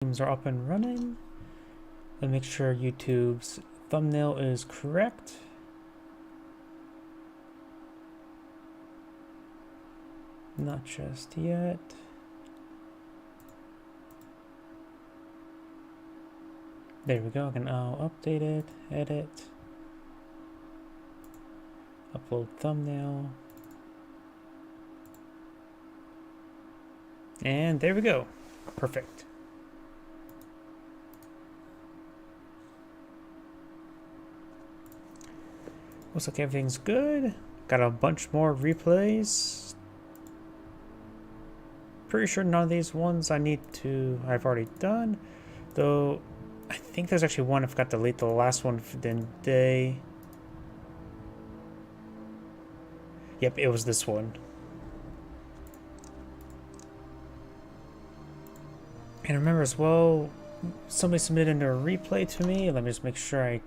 Teams are up and running. Let's make sure YouTube's thumbnail is correct. Not just yet. There we go. I can now update it, edit, upload thumbnail. And there we go. Perfect. Looks like everything's good. Got a bunch more replays. Pretty sure none of these ones I've already done. Though, I think there's actually one I forgot to delete, the last one for the day. Yep, it was this one. And remember as well, somebody submitted a replay to me. Let me just make sure I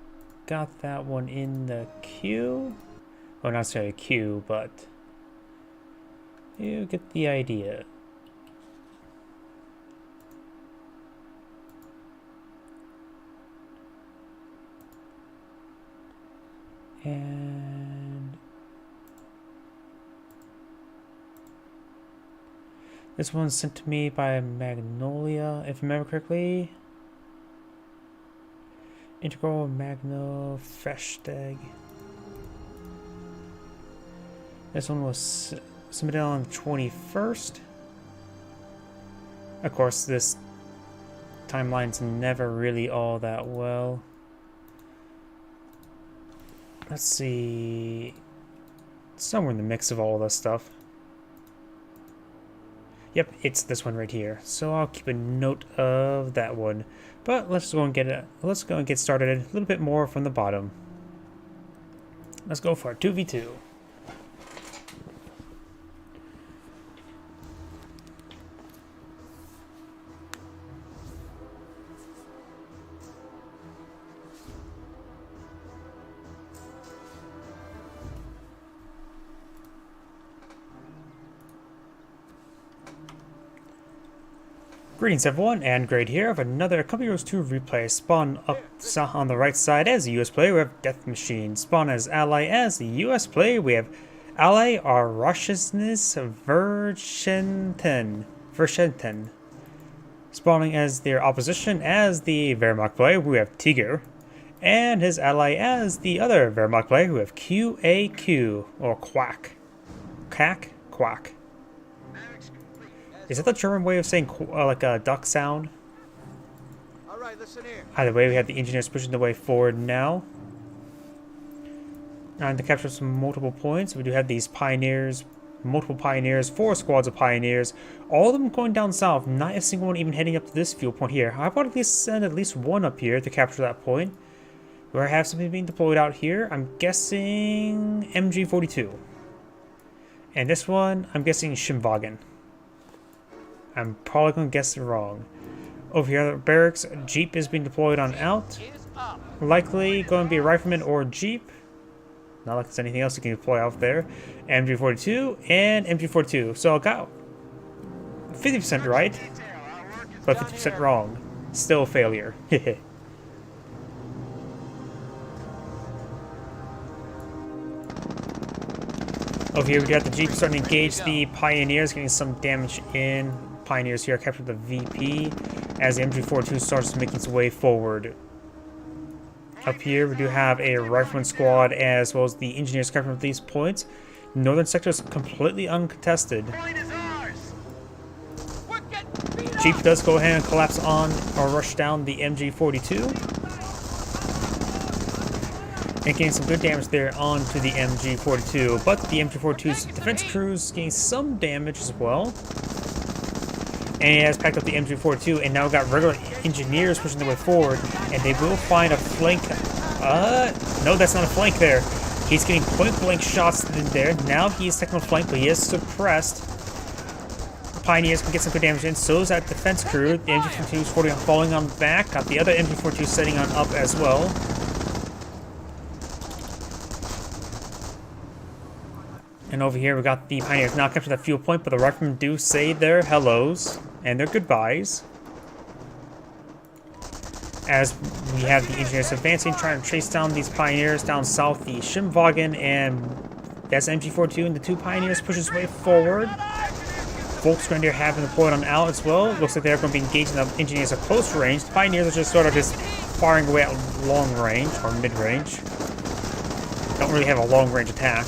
got that one in the queue. Well, not necessarily a queue, but you get the idea. And this one's sent to me by Magnolia, if I remember correctly. Integral Magno Festag. This one was submitted on the 21st. Of course, this timeline's never really all that well. Let's see. Somewhere in the mix of all this stuff. Yep, it's this one right here. So I'll keep a note of that one. But let's go and get started a little bit more from the bottom. Let's go for a 2v2. Greetings everyone, and Grade here of another Company Heroes 2 replay. Spawn up on the right side as the US player, we have Death Machine. Spawn as ally as the US player, we have ally Arashnesnes Verschenten. Spawning as their opposition as the Wehrmacht player, we have Tiger. And his ally as the other Wehrmacht player, we have QAQ, or Quack. Quack. Is that the German way of saying like a duck sound? All right, listen here. Either way, we have the engineers pushing the way forward now. And to capture some multiple points, we do have these pioneers, multiple pioneers, 4 squads of pioneers, all of them going down south, not a single one even heading up to this fuel point here. I want to at least send at least one up here to capture that point. Where I have something being deployed out here, I'm guessing MG42. And this one, I'm guessing Schimwagen. I'm probably going to guess it wrong. Over here at the barracks, Jeep is being deployed on out. Likely going to be a rifleman or Jeep. Not like there's anything else you can deploy out there. MG42 and MG42. So I got 50% right, but 50% wrong. Still a failure. Over here we got the Jeep starting to engage the Pioneers, getting some damage in. Pioneers here captured the VP as the MG42 starts making its way forward. Up here we do have a rifleman squad as well as the engineers capturing these points. Northern sector is completely uncontested. Jeep does go ahead and collapse on or rush down the MG42. And getting some good damage there onto the MG42, but the MG42's defense crews getting some damage as well. And it has packed up the MG42, and now we've got regular engineers pushing their way forward, and they will find a flank. No, that's not a flank there. He's getting point-blank shots in there. Now he's taking a flank, but he is suppressed. Pioneers can get some good damage in, so is that defense crew. The MG42 is falling on back. Got the other MG42 setting on up as well. And over here we got the Pioneers now captured that fuel point, but the riflemen do say their hellos and their goodbyes. As we have the engineers advancing, trying to chase down these pioneers down south. The Schimmwagen and that's MG42 and the two pioneers push his way forward. Volksgrenadier have been deployed on out as well. Looks like they're going to be engaging the engineers at close range. The pioneers are just sort of just firing away at long range or mid range. Don't really have a long range attack.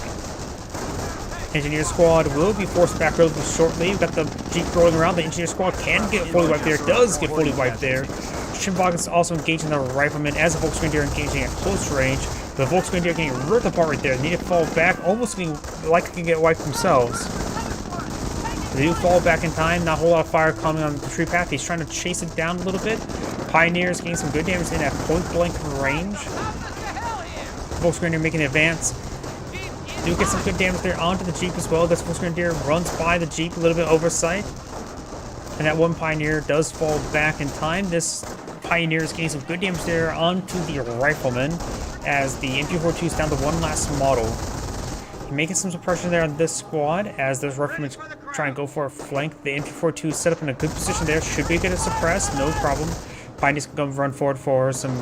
Engineer squad will be forced back relatively shortly. We've got the Jeep rolling around. The engineer squad can get fully wiped there. Does get fully wiped there. Schimmwagen is also engaging the riflemen as the Volksgrenadier engaging at close range. The Volksgrenadier getting ripped apart right there. They need to fall back, almost getting likely to get wiped themselves. They do fall back in time. Not a whole lot of fire coming on the tree path. He's trying to chase it down a little bit. Pioneers getting some good damage in at point blank range. Volksgrenadier making an advance. Do get some good damage there onto the Jeep as well. This Volksgrenadier runs by the Jeep, a little bit oversight. And that one Pioneer does fall back in time. This Pioneer is getting some good damage there onto the Rifleman as the MG42 is down to one last model. Making some suppression there on this squad as those Riflemen try and go for a flank. The MG42 is set up in a good position there. Should be good to suppress, no problem. Pioneer's going to run forward for some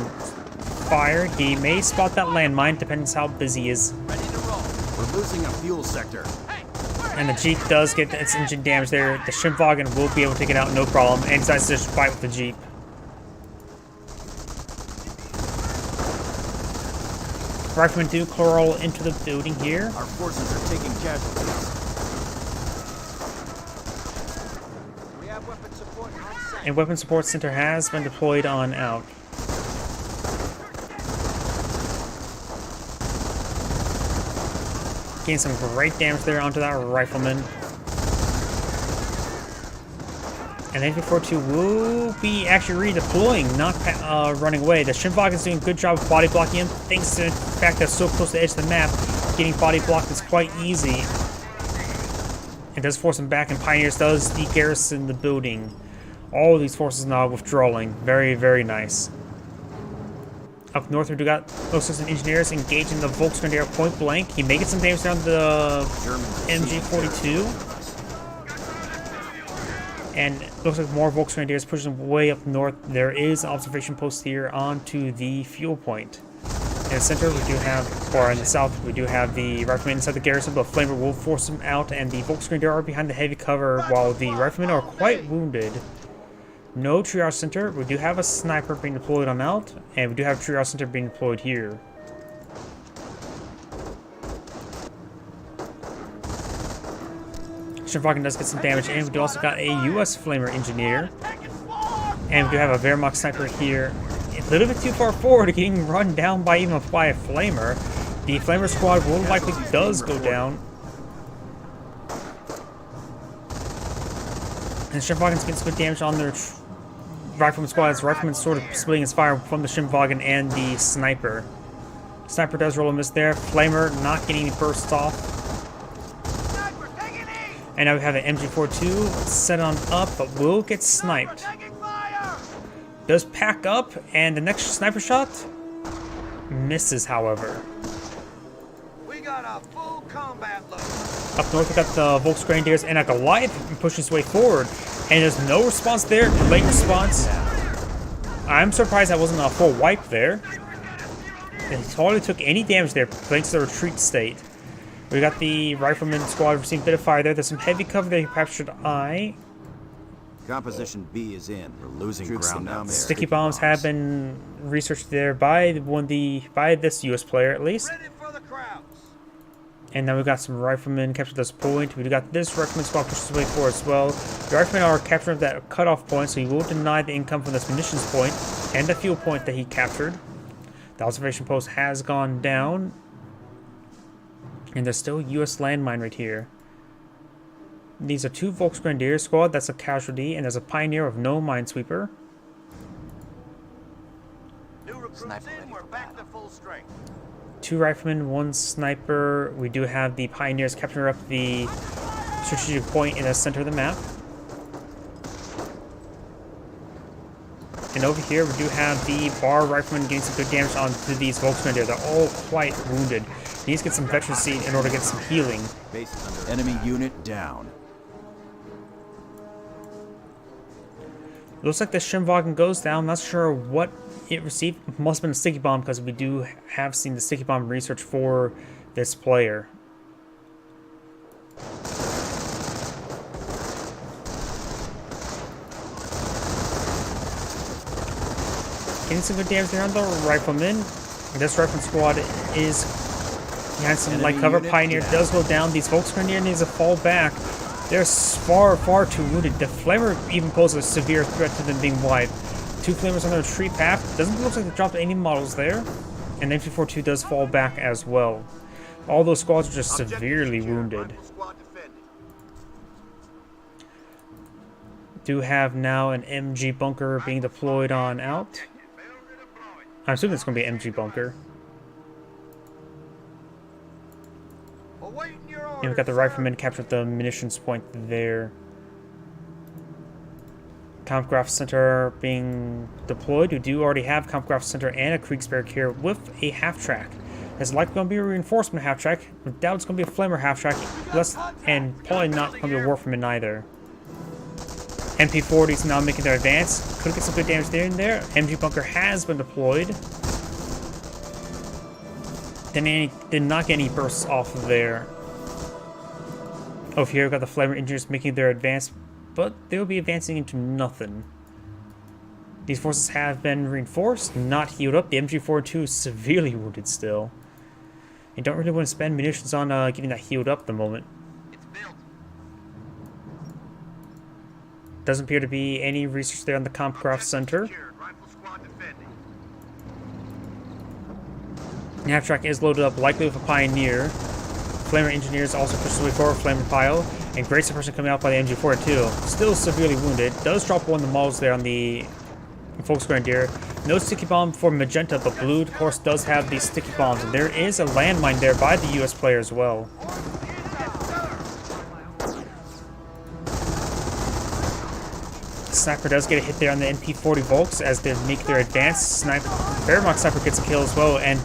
fire. He may spot that landmine, depends how busy he is. We're losing a fuel sector. And the Jeep does get its engine damage there. The Schimmwagen will be able to take it out, no problem. And decides to just fight with the Jeep. Riflemen do crawl into the building here. Our forces are taking casualties. We have weapon support on site. And Weapon Support Center has been deployed on out. Getting some great damage there onto that Rifleman. And MG42 will be actually redeploying, not running away. The Schimmwagen is doing a good job of body blocking him, thanks to the fact that it's so close to the edge of the map. Getting body blocked is quite easy. It does force him back, and Pioneers does de-garrison the building. All of these forces now withdrawing. Very, very nice. Up north, we do got those engineers engaging the Volksgrenadier point blank. He may get some damage down the MG42. And looks like more Volksgrenadiers pushing way up north. There is an observation post here onto the fuel point. In the center, we do have, or in the south, we do have the Riflemen inside the garrison, but Flamer will force them out, and the Volksgrenadier are behind the heavy cover, while the Riflemen are quite wounded. No triage center. We do have a sniper being deployed on out, and we do have a triage center being deployed here. Schimmwagen does get some damage, and we do also got a US Flamer engineer. And we do have a Wehrmacht sniper here. A little bit too far forward, getting run down by even by a Flamer. The Flamer squad will likely does go down. And Schimmwagen's getting some good damage on their Rifleman squad as Rifleman sort of splitting his fire from the Schimmwagen and the Sniper. Sniper does roll a miss there. Flamer not getting any bursts off. And now we have an MG42 set on up, but will get sniped. Does pack up, and the next sniper shot misses, however. We got a full combat load. Up north, we got the Volksgrenadiers and a Goliath pushing his way forward. And there's no response there. Late response. I'm surprised that wasn't a full wipe there. He hardly took any damage there, thanks to the retreat state. We got the Rifleman squad receiving a bit of fire there. There's some heavy cover there. He captured I. Composition B is in. We're losing ground down there. Sticky bombs have been researched there by by this US player at least. Ready for the crowds. And then we got some Riflemen captured this point. We got this Rifleman squad pushes his way forward as well. The Riflemen are capturing that cutoff point, so he will deny the income from this munitions point and the fuel point that he captured. The observation post has gone down. And there's still a US landmine right here. These are two Volksgrenadier squad, that's a casualty, and there's a Pioneer of no minesweeper. New recruits in, we're back to full strength. Two Riflemen, one Sniper. We do have the Pioneers capturing up the strategic point in the center of the map. And over here, we do have the Bar Riflemen getting some good damage onto these Volksgrenadier. They're all quite wounded. He needs to get some veterancy in order to get some healing. Enemy unit down. Looks like the Schimmwagen goes down. Not sure what it received must have been a sticky bomb because we do have seen the sticky bomb research for this player. Getting some good damage there on the rifleman. This rifleman squad is behind some light cover. Pioneer does go down. These Volksgrenadier needs to fall back. They're far too wounded. The Flamer even poses a severe threat to them being wiped. 2 Flamers on the retreat path. Doesn't look like they dropped any models there. And MG42 does fall back as well. All those squads are just severely wounded. Do have now an MG bunker being deployed on out. I'm assuming it's going to be an MG bunker. And we've got the riflemen captured the munitions point there. Kampfkraft Center being deployed. We do already have Kampfkraft Center and a Kriegsberg here with a half-track. It's likely going to be a reinforcement half-track. I doubt it's going to be a Flamer half-track. And probably not going to be a Warfman either. MP40 is now making their advance. Could get some good damage there and there. MG bunker has been deployed. Did not get any bursts off of there. Over here, we've got the Flamer engineers making their advance, but they'll be advancing into nothing. These forces have been reinforced, not healed up. The MG42 is severely wounded still. You don't really want to spend munitions on getting that healed up at the moment. Doesn't appear to be any research there on the Kampfkraft Center. The half-track is loaded up, likely with a Pioneer. Flamer engineers also push the way forward, Flamer pile, and great suppression coming out by the MG42. Still severely wounded. Does drop one of the models there on the Volksgrenadier. No sticky bomb for Magenta, but Blue, of course, does have these sticky bombs, and there is a landmine there by the US player as well. Sniper does get a hit there on the MP40 Volks as they make their advance. Wehrmacht Sniper gets a kill as well, and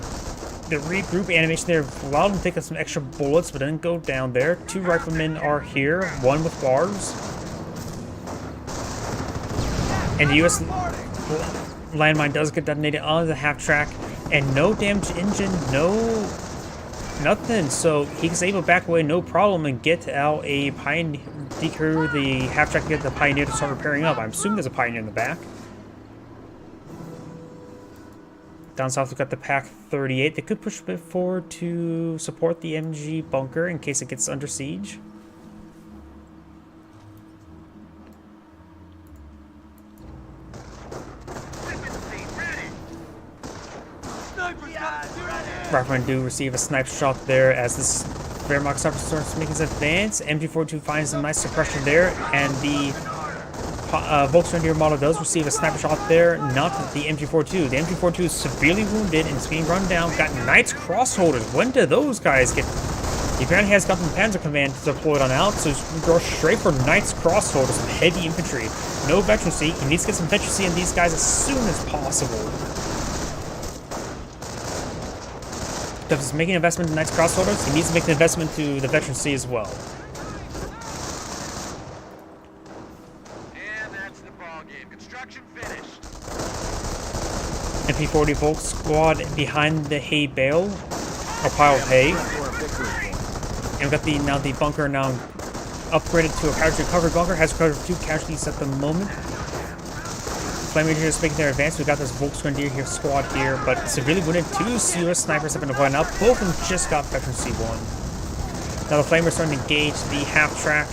the regroup animation there allowed them to take some extra bullets, but didn't go down there. 2 riflemen are here, 1 with bars. And the US landmine does get detonated on the half-track, and no damage engine, nothing. So he's able to back away no problem and get out a Pioneer, decrew the half-track to get the Pioneer to start repairing up. I'm assuming there's a Pioneer in the back. Down south, we've got the PaK-38. They could push a bit forward to support the MG bunker in case it gets under siege. Riflemen do receive a sniper shot there as this Wehrmacht Sniper starts making his advance. MG42 finds a nice suppression there, and the Volksgrenadier model does receive a sniper shot there, not the MG42. The MG42 is severely wounded and is being run down. Got Knights Crossholders. When do those guys get... He apparently has got the Panzer Command deployed on out, so he's going straight for Knights Crossholders, some heavy infantry. No veterancy. He needs to get some veterancy in these guys as soon as possible. If he's making an investment in Knights Crossholders, he needs to make an investment to the veterancy as well. And that's the ball game. Construction finished. MP40 Volk squad behind the hay bale, or pile of hay. And we've got the bunker now upgraded to a casualty recovery bunker. Has recovered 2 casualties at the moment. Flame Rangers making their advance. We've got this Volksgrenadier here squad here, but severely wounded. 2 US snipers have been deployed now. Both of them just got veterancy 1. Now the Flamers starting to engage the half-track.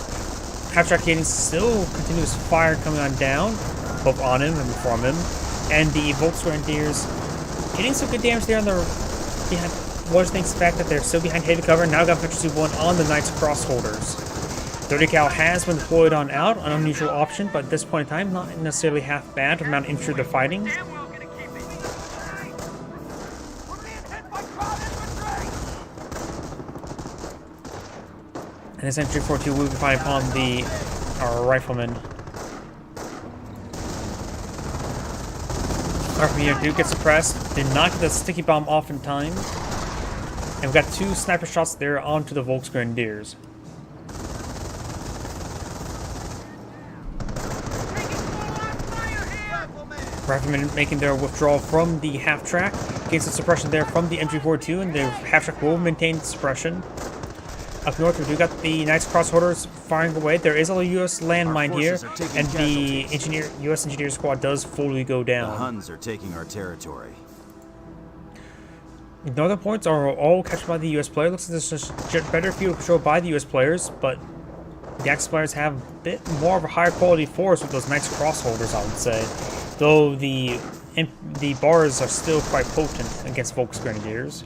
Half-track getting still continuous fire coming on down, both on him and from him. And the Volksgrenadiers getting some good damage there on the behind. Large thanks to the fact that they're still behind heavy cover. Now got veterancy 1 on the Knights Crossholders. 30 cal has been deployed on out, an unusual option, but at this point in time, not necessarily half bad for the amount of infantry they're fighting. And this MG42 will be fighting upon the riflemen. Riflemen here do get suppressed. Did not get the sticky bomb off in time. And we've got 2 sniper shots there onto the Volksgrenadiers. Riflemen making their withdrawal from the half-track. Getting some suppression there from the MG42, and the half-track will maintain suppression. Up north, we do got the Knights Crossholders firing away. There is a U.S. landmine here, and the U.S. Engineer Squad does fully go down. The Huns are taking our territory. Northern points are all captured by the U.S. player. Looks like there's just better field control by the U.S. players, but the Axis players have a bit more of a higher quality force with those Knights Crossholders, I would say. Though the bars are still quite potent against Volksgrenadiers.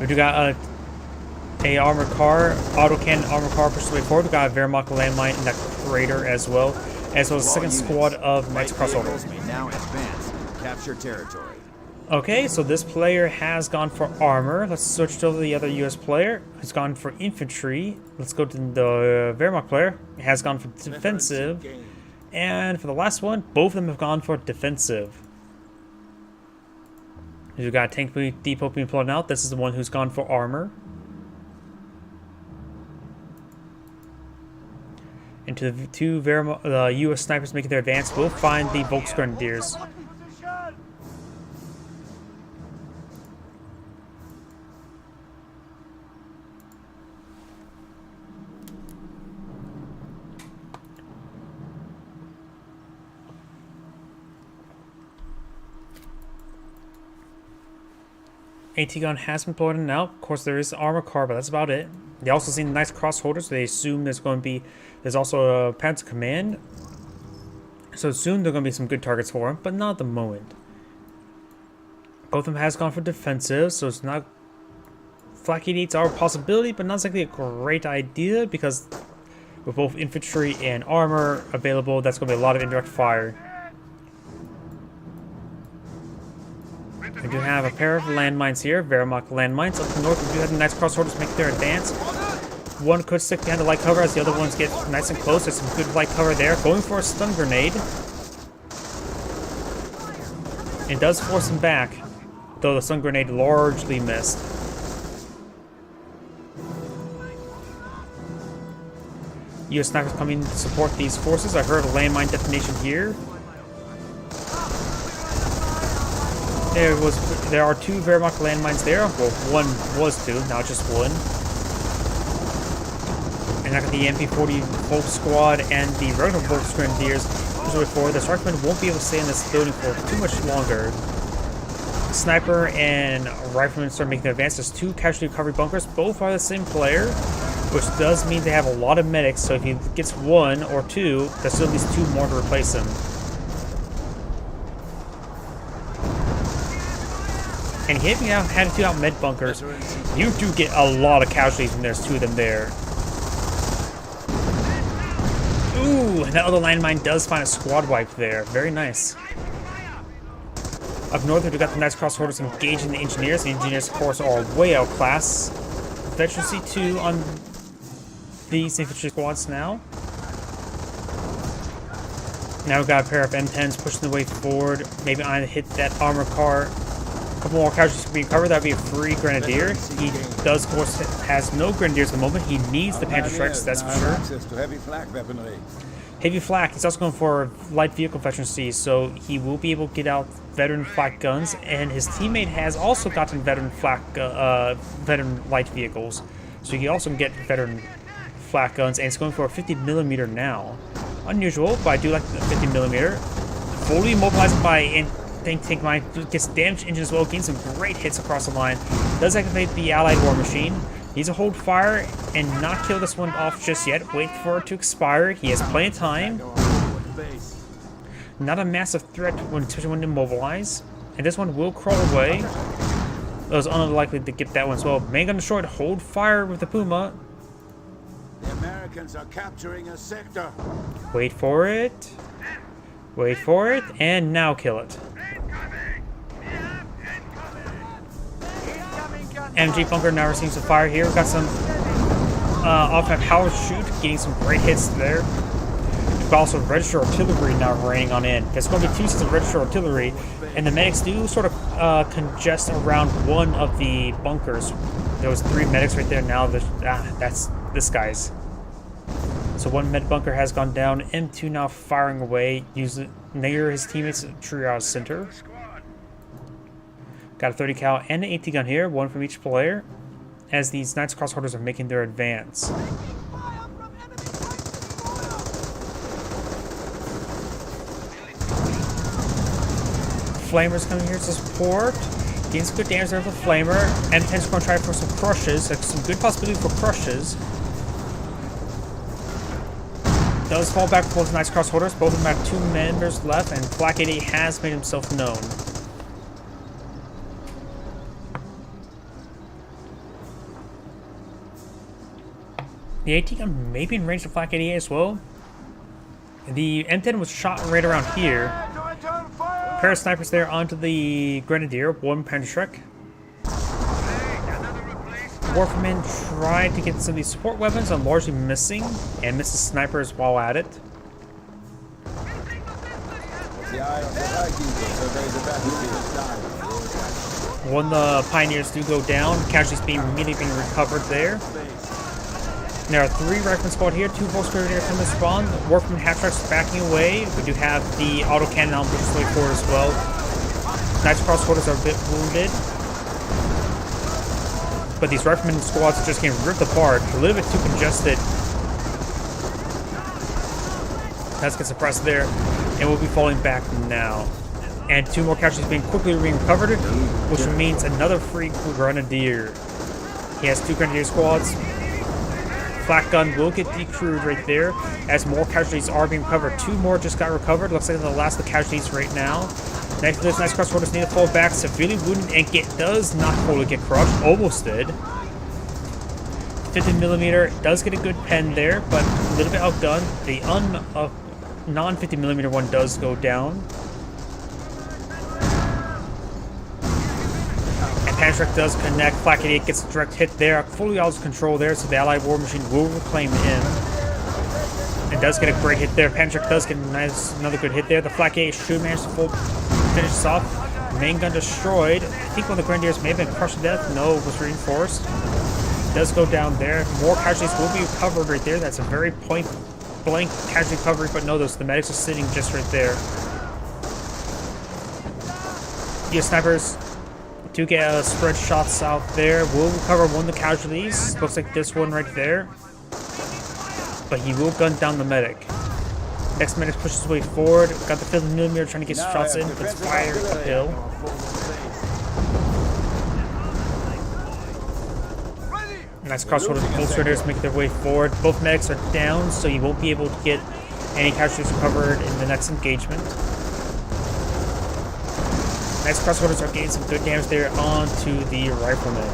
We do got a armored car, autocannon armored car pushed the way forward. We got a Wehrmacht landmine in that crater as well as a second squad of Knights Crossholders. Now advance, capture territory. Okay, so this player has gone for armor. Let's switch to the other US player who's gone for infantry. Let's go to the Wehrmacht player. Has gone for defensive. And for the last one, both of them have gone for defensive. We've got a tank depot being plotted out. This is the one who's gone for armor. And to the two US snipers making their advance, we'll find the Volksgrenadiers. AT gun has been plotted out. Of course, there is armor car, but that's about it. They also seen the nice crossholders, so they assume there's also a Panzer Command. So soon there are going to be some good targets for him, but not at the moment. Both of them has gone for defensive, so it's not... Flak 88s are a possibility, but not exactly a great idea, because with both infantry and armor available, that's going to be a lot of indirect fire. We do have a pair of landmines here, Wehrmacht landmines. Up north, we do have the Knights Crossholders make their advance. One could stick behind the light cover as the other ones get nice and close. There's some good light cover there. Going for a stun grenade. It does force him back, though the stun grenade largely missed. US snipers coming to support these forces. I heard a landmine detonation here. There are two Wehrmacht landmines there. Well, one was two, now just one. And I got the MP40 Volk Squad and the regular Volksgrenadiers pushing forward. The Strikemen won't be able to stay in this building for too much longer. Sniper and Rifleman start making their advance. There's two casualty recovery bunkers. Both are the same player, which does mean they have a lot of medics. So if he gets one or two, there's still at least two more to replace him. And hitting out, had two out med bunkers, you do get a lot of casualties when there's two of them there. Ooh, and that other landmine does find a squad wipe there. Very nice. Up north, we've got the Knights Crossholders engaging the engineers. The engineers, of course, are way outclassed. Veterancy 2 on these infantry squads now. Now we've got a pair of M10s pushing the way forward. Maybe I hit that armor car. A couple more casualties to be covered. That'd be a free grenadier. He does, of course, has no grenadiers at the moment. He needs the Panther Strikes, that's for sure. Access to heavy flak weaponry. Heavy flak. He's also going for light vehicle veterancy, so he will be able to get out veteran flak guns. And his teammate has also gotten veteran veteran light vehicles, so he can also get veteran flak guns. And it's going for a 50mm now. Unusual, but I do like the 50mm. Fully mobilized by Tank Mine, gets damaged engine as well, gains some great hits across the line. Does activate the Allied War Machine. Needs to hold fire and not kill this one off just yet. Wait for it to expire. He has plenty of time. Not a massive threat, especially when immobilized. And this one will crawl away. It was unlikely to get that one as well. Main gun destroyed. Hold fire with the Puma. The Americans are capturing a sector. Wait for it. Wait for it. And now kill it. MG bunker now receiving some fire here. We've got some off-map power shoot, getting some great hits there. We've got also register artillery now raining on in. There's going to be two sets of register artillery, and the medics do sort of congest around one of the bunkers. There was 3 medics right there. Now that's This guy's. So one med bunker has gone down. M2 now firing away. Use it near his teammates' triage center. Got a 30 cal and an AT gun here, one from each player, as these Knights Crossholders are making their advance. Flamer's coming here to support. Getting some good damage there with the Flamer. M10's going to try for some crushes. Like some good possibility for crushes. Does fall back for both Knights Crossholders. Both of them have 2 members left, and Flak 88 has made himself known. The AT gun may be in range of Flak 88 as well. The M10 was shot right around here. A pair of snipers there onto the Grenadier, one Pentrek. Warfman tried to get some of these support weapons, are largely missing, and misses snipers while at it. When the Pioneers do go down, casualties immediately being recovered there. There are 3 Riflemen squad here, 2 Volksgrenadiers come to spawn. Warfman half-tracks backing away. We do have the autocannon on pushing way forward as well. Knights Crossholders are a bit wounded. But these Riflemen squads are just getting ripped apart. A little bit too congested. Let's get suppressed there. And we'll be falling back now. And 2 more casualties being quickly recovered, which means another free Grenadier. He has 2 Grenadier squads. Flak gun will get decrewed right there, as more casualties are being recovered. 2 more just got recovered. Looks like the last of the casualties right now. Next to this, Knights Crossholders need to fall back. Severely wounded and does not fully get crushed. Almost did. 50mm does get a good pen there, but a little bit outgunned. The non-50mm one does go down. Pantrek does connect. Flak 88 gets a direct hit there. Fully out of control there, so the Allied War Machine will reclaim him. And does get a great hit there. Pantrek does get another good hit there. The Flak 88 should manage to finish this off. Main gun destroyed. I think one of the Grenadiers may have been crushed to death. No, it was reinforced. Does go down there. More casualties will be recovered right there. That's a very point-blank casualty recovery, but no, the medics are sitting just right there. US snipers do get spread shots out there. Will recover one of the casualties. Looks like this one right there. But he will gun down the medic. Next medic pushes his way forward. Got the 50mm trying to get shots in, but it's fired uphill. Nice crossroads. Both Grenadiers make their way forward. Both medics are down, so you won't be able to get any casualties recovered in the next engagement. Nice Crossholders are getting some good damage there onto the Riflemen.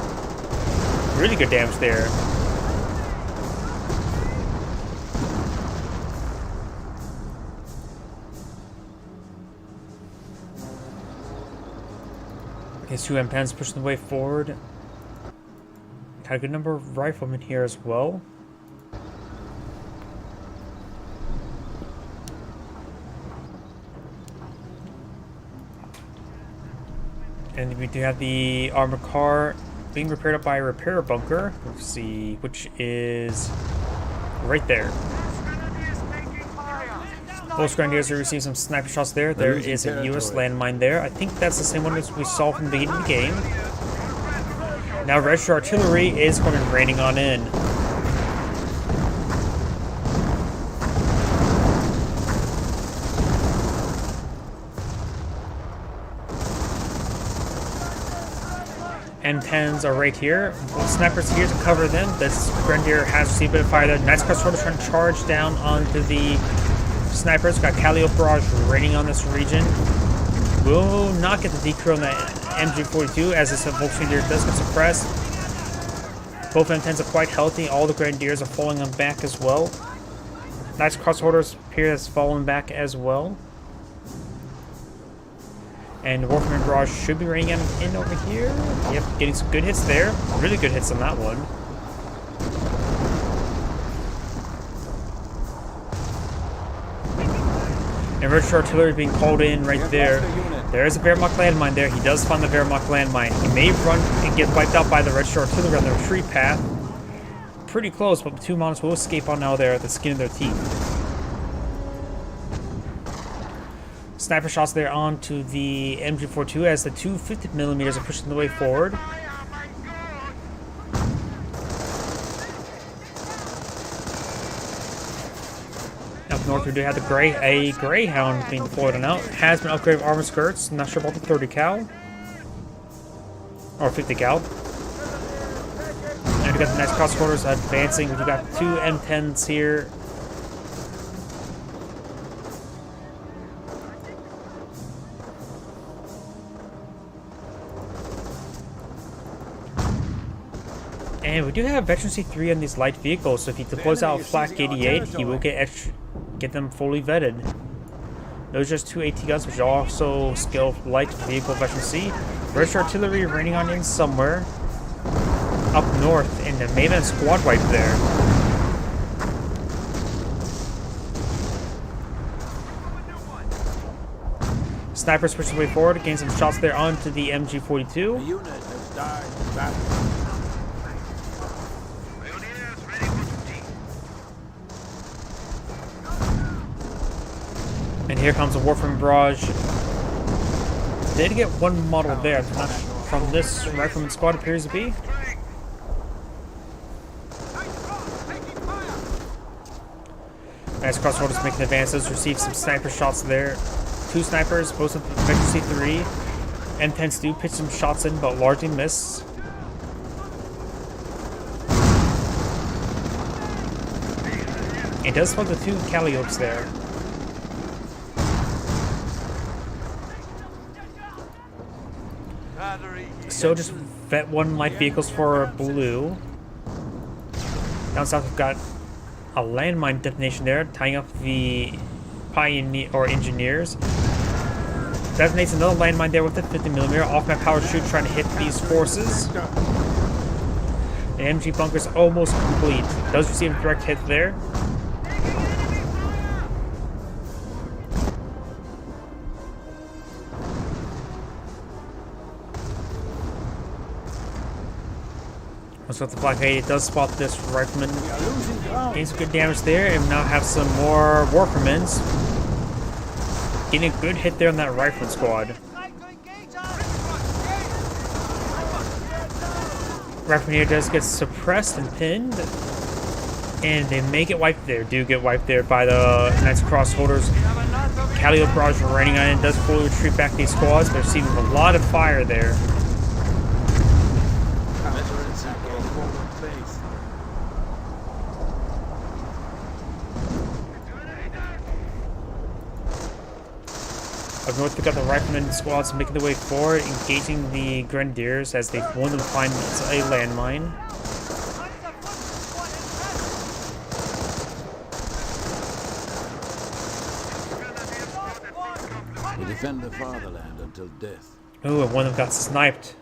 Really good damage there. These 2 M10s pushing the way forward. Got a good number of Riflemen here as well. And we do have the armored car being repaired up by a repair bunker. Let's see, which is right there. Both Grenadiers are receiving some sniper shots there. There is a US landmine there. I think that's the same one as we saw from the beginning of the game. Now Register Artillery is going to be raining on in. M10s are right here. Both snipers here to cover them. This Grenadier has received a bit of fire there. Knights Crossholders trying to charge down onto the snipers. Got Calliope Barrage raining on this region. Will not get the decrew on the MG42 as this Volksgrenadier does get suppressed. Both M10s are quite healthy. All the Grenadiers are falling on back as well. Knights Crossholders appear has fallen back as well. And Warfman Barrage should be raining in over here. Yep, getting some good hits there. Really good hits on that one. And Register Artillery being called in right there. There is a Wehrmacht landmine there. He does find the Wehrmacht landmine. He may run and get wiped out by the Register Artillery on the retreat path. pretty close, but 2 models will escape on now there at the skin of their teeth. Sniper shots there onto the MG42 as the 250mm are pushing the way forward. Up north, we do have a Greyhound being deployed on out. Has been upgraded with armor skirts. Not sure about the 30 cal or 50 cal. And we got the nice cross quarters advancing. We've got 2 M10s here. And we do have Veteran C3 on these light vehicles, so if he deploys out Flak 88, he will get them fully vetted. Those are just 2 AT guns, which are also skill light vehicle Veteran C. British artillery raining on in somewhere up north, and the Maven squad wipe there. Snipers push their way forward, gain some shots there onto the MG42. The unit has died in battle. And here comes a Warframe Barrage. Did get one model there, not from this Rifleman squad appears to be. Nice crossroads making advances, receive some sniper shots there. 2 snipers, both of Vector C3. M10s do pitch some shots in, but largely miss. It does spot the 2 Calliopes there. So just vet 1 light vehicles for blue. Down south we've got a landmine detonation there, tying up the pioneer or engineers. Detonates another landmine there with the 50mm off-map power shoot, trying to hit these forces. The MG bunker's almost complete. Does receive a direct hit there. So with the Flak 88, it does spot this Rifleman. Gains some good damage there, and now have some more Warfremans. Getting a good hit there on that Rifleman squad. Rifleman here does get suppressed and pinned, and they may get wiped there. Do get wiped there by the Knights Crossholders. Calliope Barrage raining on it, does fully retreat back these squads. They're receiving a lot of fire there. Up north, we got the Rifleman squads making their way forward, engaging the Grenadiers as they want them to find a landmine. We defend the fatherland until death. Ooh, and one of them got sniped.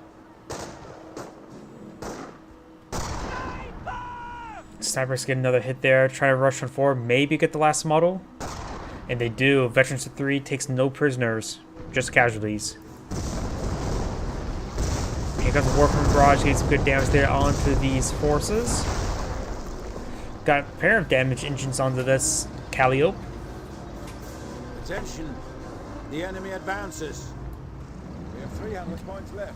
Snipers get another hit there, try to rush on forward, maybe get the last model. And they do. Veterans of 3 takes no prisoners, just casualties. Here comes the Warframe Barrage, getting some good damage there onto these forces. Got a pair of damage engines onto this Calliope. Attention! The enemy advances. We have 300 points left.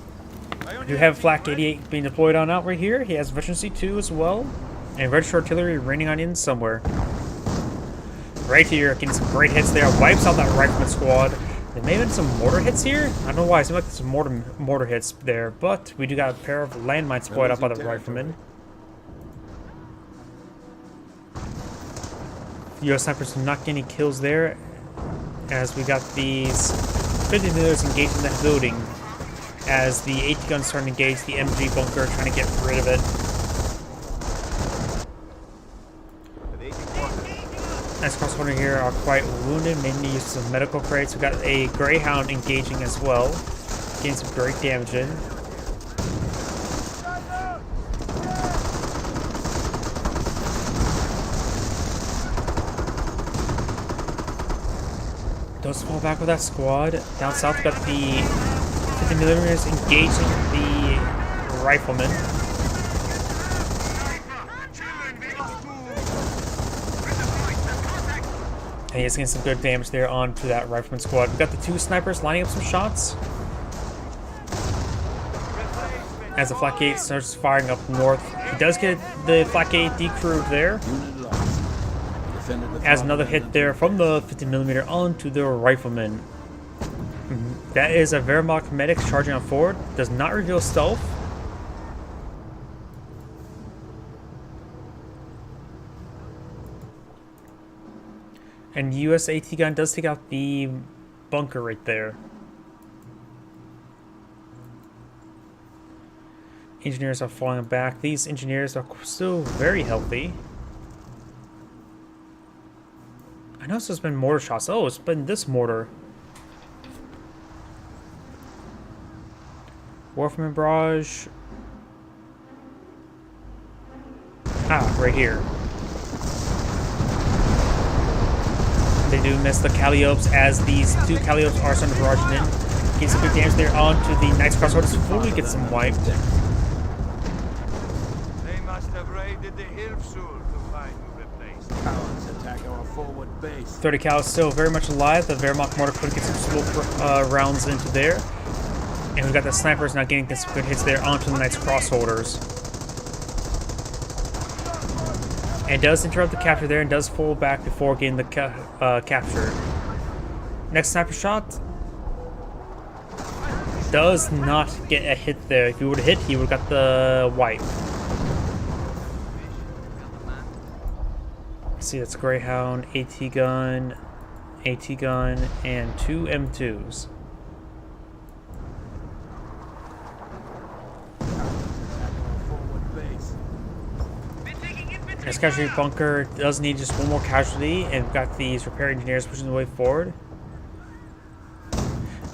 You have Flak 88 being deployed on out right here. He has Veteran C2 as well. And British artillery raining on in somewhere. Right here, getting some great hits there. Wipes out that Rifleman squad. There may have been some mortar hits here. I don't know why. It seemed like there's some mortar hits there. But we do got a pair of landmines deployed up by the Riflemen. US snipers not getting any kills there. As we got these 50mm engaged in that building. As the AT guns starting to engage the MG bunker, trying to get rid of it. Nice crossbow here are quite wounded, mainly use some medical crates. We've got a Greyhound engaging as well, getting some great damage in. Does fall back with that squad. Down south, we've got the 50mm engaging the Riflemen. And he's getting some good damage there onto that rifleman squad. We've got the 2 snipers lining up some shots. As the Flak 8 starts firing up north, he does get the Flak 8 decrewed there. Unit lost. Defended the As front another and hit there from the 50mm onto the rifleman. That is a Wehrmacht medic charging on forward. Does not reveal stealth. And US AT gun does take out the bunker right there. Engineers are falling back. These engineers are still very healthy. I know there's been mortar shots. Oh, it's been this mortar. Warfman barrage. Ah, right here. They do miss the Calliopes as these 2 Calliopes are starting to barrage in. Getting some good damage there onto the Knights Crossroads. Fully gets them wiped. They must have raided the Hilfsul to find a replacement. Cowards attack our forward base. 30 cal is still very much alive. The Wehrmacht mortar could get some smoke rounds into there. And we've got the snipers now getting some good hits there onto the Knights Crossholders. And does interrupt the capture there and does fall back before getting the capture. Next sniper shot does not get a hit there. If he would have hit, he would have got the wipe. See, that's Greyhound, AT gun, and 2 M2s. This casualty bunker does need just one more casualty, and we've got these repair engineers pushing the way forward.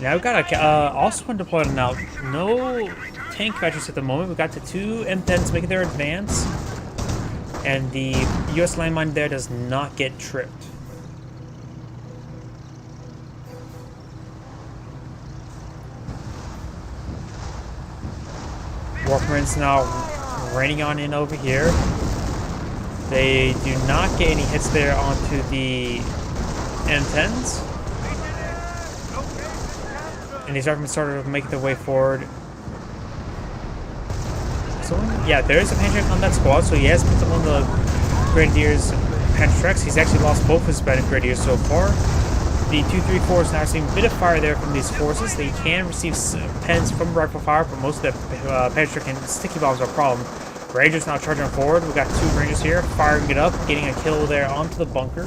Now we've got also one deployed now. No tank casualties at the moment. We've got the 2 M10s making their advance, and the US landmine there does not get tripped. Warfman's now raining on in over here. They do not get any hits there onto the M10s. And these riflemen sort of make their way forward. So, yeah, there is a Pantrack on that squad, so he has picked up one of the Grenadiers' Pantracks. He's actually lost both his Grenadiers so far. The 234 is now seeing a bit of fire there from these forces. They can receive pens from rifle fire, but most of the Pantrack and sticky bombs are a problem. Rangers now charging forward. We've got 2 Rangers here, firing it up, getting a kill there onto the bunker.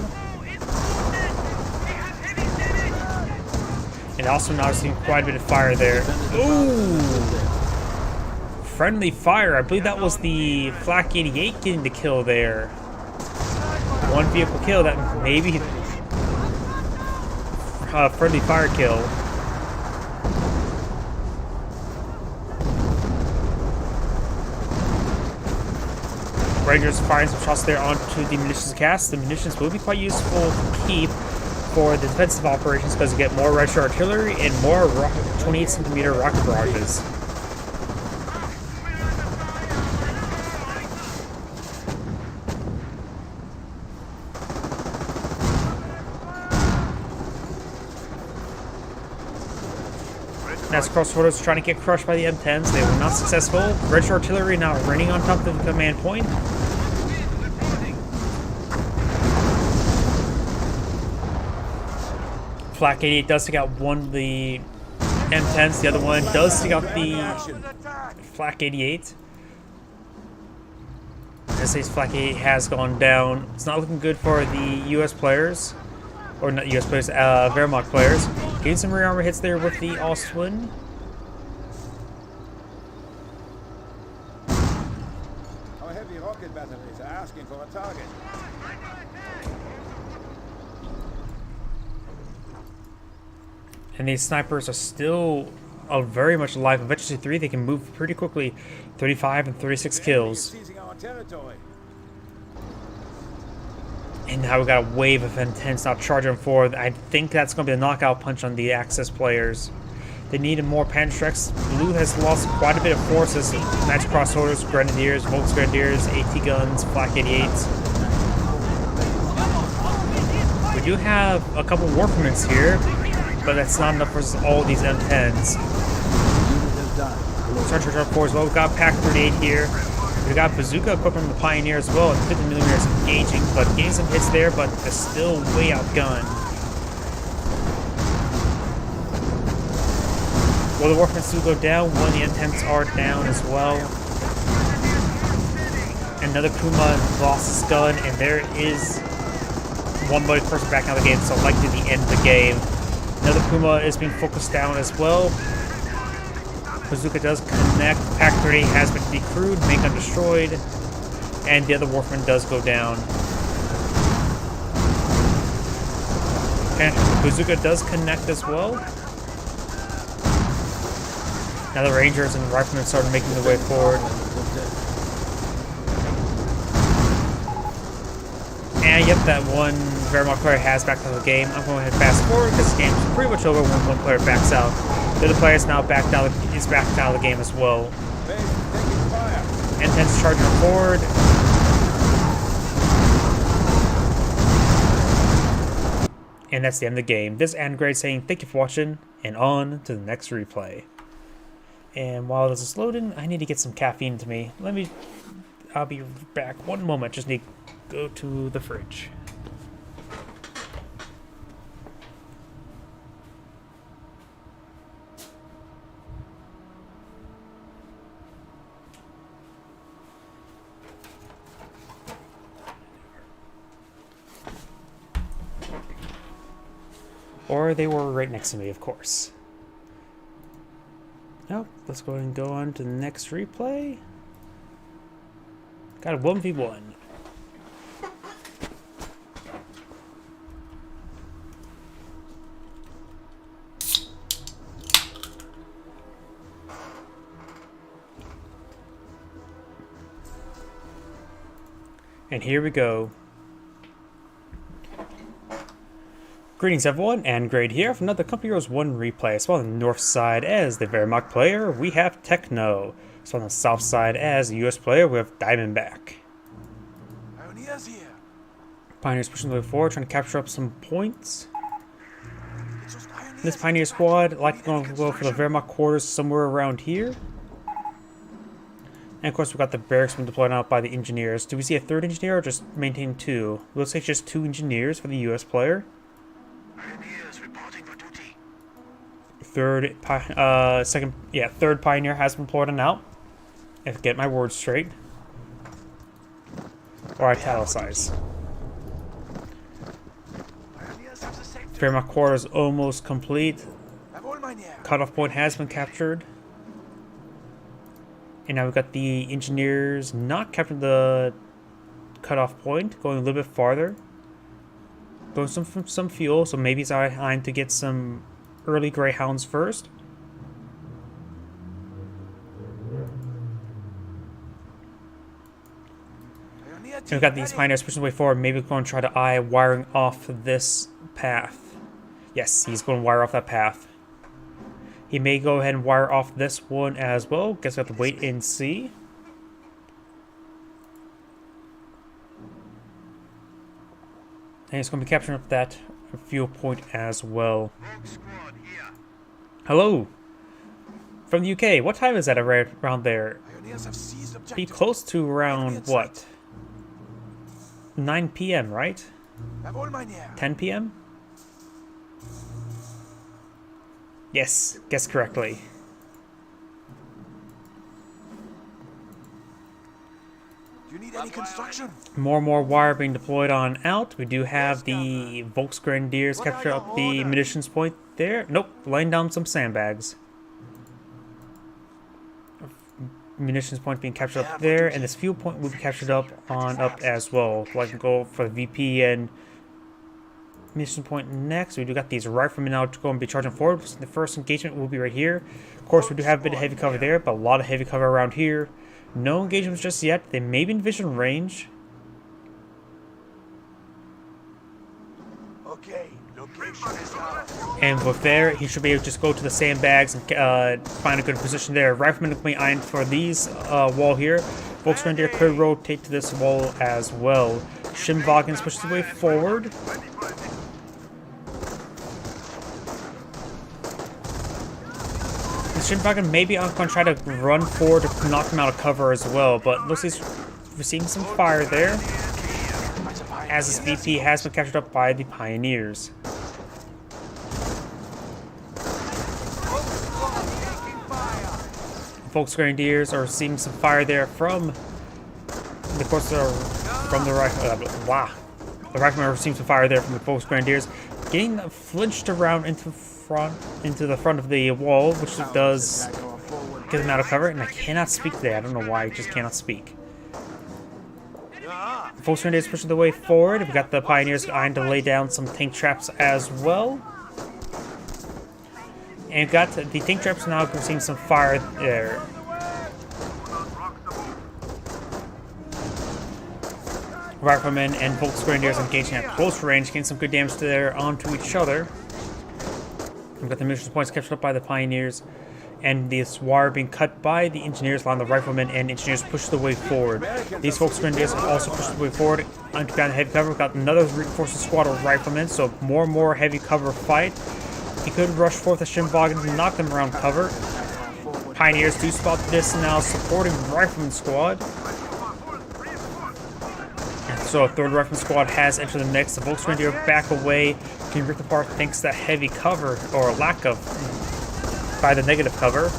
And also now seeing quite a bit of fire there. Ooh! Friendly fire. I believe that was the Flak 88 getting the kill there. 1 vehicle kill. That maybe friendly fire kill. Rangers firing some shots there onto the munitions cast. The munitions will be quite useful to keep for the defensive operations because you get more register artillery and more 28cm rocket barrages. As Crossroads trying to get crushed by the M10s, they were not successful. Register artillery now raining on top of the command point. Flak 88 does take out one of the M10s. The other one does take out the Flak 88. This says Flak 88 has gone down. It's not looking good for the US players. Or not US players, Wehrmacht players. Getting some rear armor hits there with the Ostwind. Our heavy rocket batteries are asking for a target. And these snipers are still very much alive. Eventually 3, they can move pretty quickly. 35 and 36 kills. Seizing our territory. And now we've got a wave of M10s now charging forward. I think that's going to be a knockout punch on the Axis players. They needed more Pantracks. Blue has lost quite a bit of forces. Knights Crossholders, Grenadiers, Volks Grenadiers, AT guns, Flak 88s. We do have a couple Warfromens here, but that's not enough for all these M10s. Starting to charge up 4 as well. We've got Pak-38 here. We've got Bazooka equipped on the Pioneer as well, and 50mm engaging, but getting some hits there, but they're still way outgunned. Well, the Warfromens do go down. One of the M10s are down as well. Another Kuma lost his gun, and there is one more person back out of the game, so likely the end of the game. Another Kuma is being focused down as well. Bazooka does connect. Pak-38 has been decrewed, main gun destroyed, and the other Warfman does go down. And Bazooka does connect as well. Now the Rangers and the Riflemen started making their way forward. And yep, that one Wehrmacht player has backed out of the game. I'm going to fast forward because this game is pretty much over when one player backs out. The other player is now backed out of the game as well. M10's charging forward. And that's the end of the game. This is Angrade saying thank you for watching, and on to the next replay. And while this is loading, I need to get some caffeine to me. I'll be back. One moment. Just need to go to the fridge. Or they were right next to me, of course. Now, let's go ahead and go on to the next replay. Got a 1v1. And here we go. Greetings everyone, Angrade here for another Company Heroes 1 replay. So on the north side as the Wehrmacht player, we have Techno. So on the south side as the US player, we have Diamondback. Pioneers pushing the way forward, trying to capture up some points. This Pioneer squad likely going to go for the Wehrmacht quarters somewhere around here. And of course we've got the barracks being deployed out by the engineers. Do we see a third engineer or just maintain 2? Looks like just 2 engineers for the US player. Third Pioneer has been deployed out. If I get my words straight. Or italicize. Wehrmacht quarters almost complete. Cutoff point has been captured. And now we've got the engineers not capturing the cutoff point, going a little bit farther. Going some fuel, so maybe it's time to get some early Greyhounds first. And we've got these Pioneers pushing the way forward. Maybe we're going to try to eye wiring off this path. Yes, he's going to wire off that path. He may go ahead and wire off this one as well. Guess we have to wait and see. And he's going to be capturing up that fuel point as well. Hello! From the UK. What time is that around there? Be close to around, what? 9 p.m., right? 10 p.m.? Yes, guessed correctly. Do you need any construction? More and more wire being deployed on out. We do have the Volksgrenadiers capture up the munitions point there. Nope, laying down some sandbags. Munitions point being captured up there, and this fuel point will be captured up as well. So I can go for the VP and mission point next. We do got these riflemen now going to be charging forward. The first engagement will be right here. Of course, we do have a bit of heavy cover there, but a lot of heavy cover around here. No engagements just yet. They may be in vision range. Okay, And with there, he should be able to just go to the sandbags and find a good position there. Riflemen will be eyeing for these wall here. Volksgrenadier could rotate to this wall as well. Shimvagens pushes the way forward. Shinvagen maybe I'm going to try to run forward to knock him out of cover as well, but looks like he's receiving some fire there, as his VP has been captured up by the Pioneers. Volksgrenadiers are receiving some fire there from the course from the rifle. Wow, the riflemen are receiving some fire there from the Volksgrenadiers, getting flinched around into the front of the wall, which does get them out of cover. And I cannot speak today. I don't know why. I just cannot speak. The Volksgrenadiers pushing their way forward. We've got the Pioneers eyeing to lay down some tank traps as well. And we've got the tank traps now receiving some fire there. Riflemen and Volksgrenadiers engaging at close range, getting some good damage there onto each other. We've got the munitions points captured up by the Pioneers, and this wire being cut by the Engineers, allowing the Riflemen and Engineers push the way forward. These Volksgrenadiers also push the way forward onto down heavy cover. We've got another reinforced squad of Riflemen, so more and more heavy cover fight. He could rush forth the Shinvagen to knock them around cover. Pioneers do spot this now, supporting Rifleman squad. So a third Rifleman squad has entered the mix. The Volksgrenadier back away, getting ripped apart thanks to that heavy cover, or lack of, by the negative cover.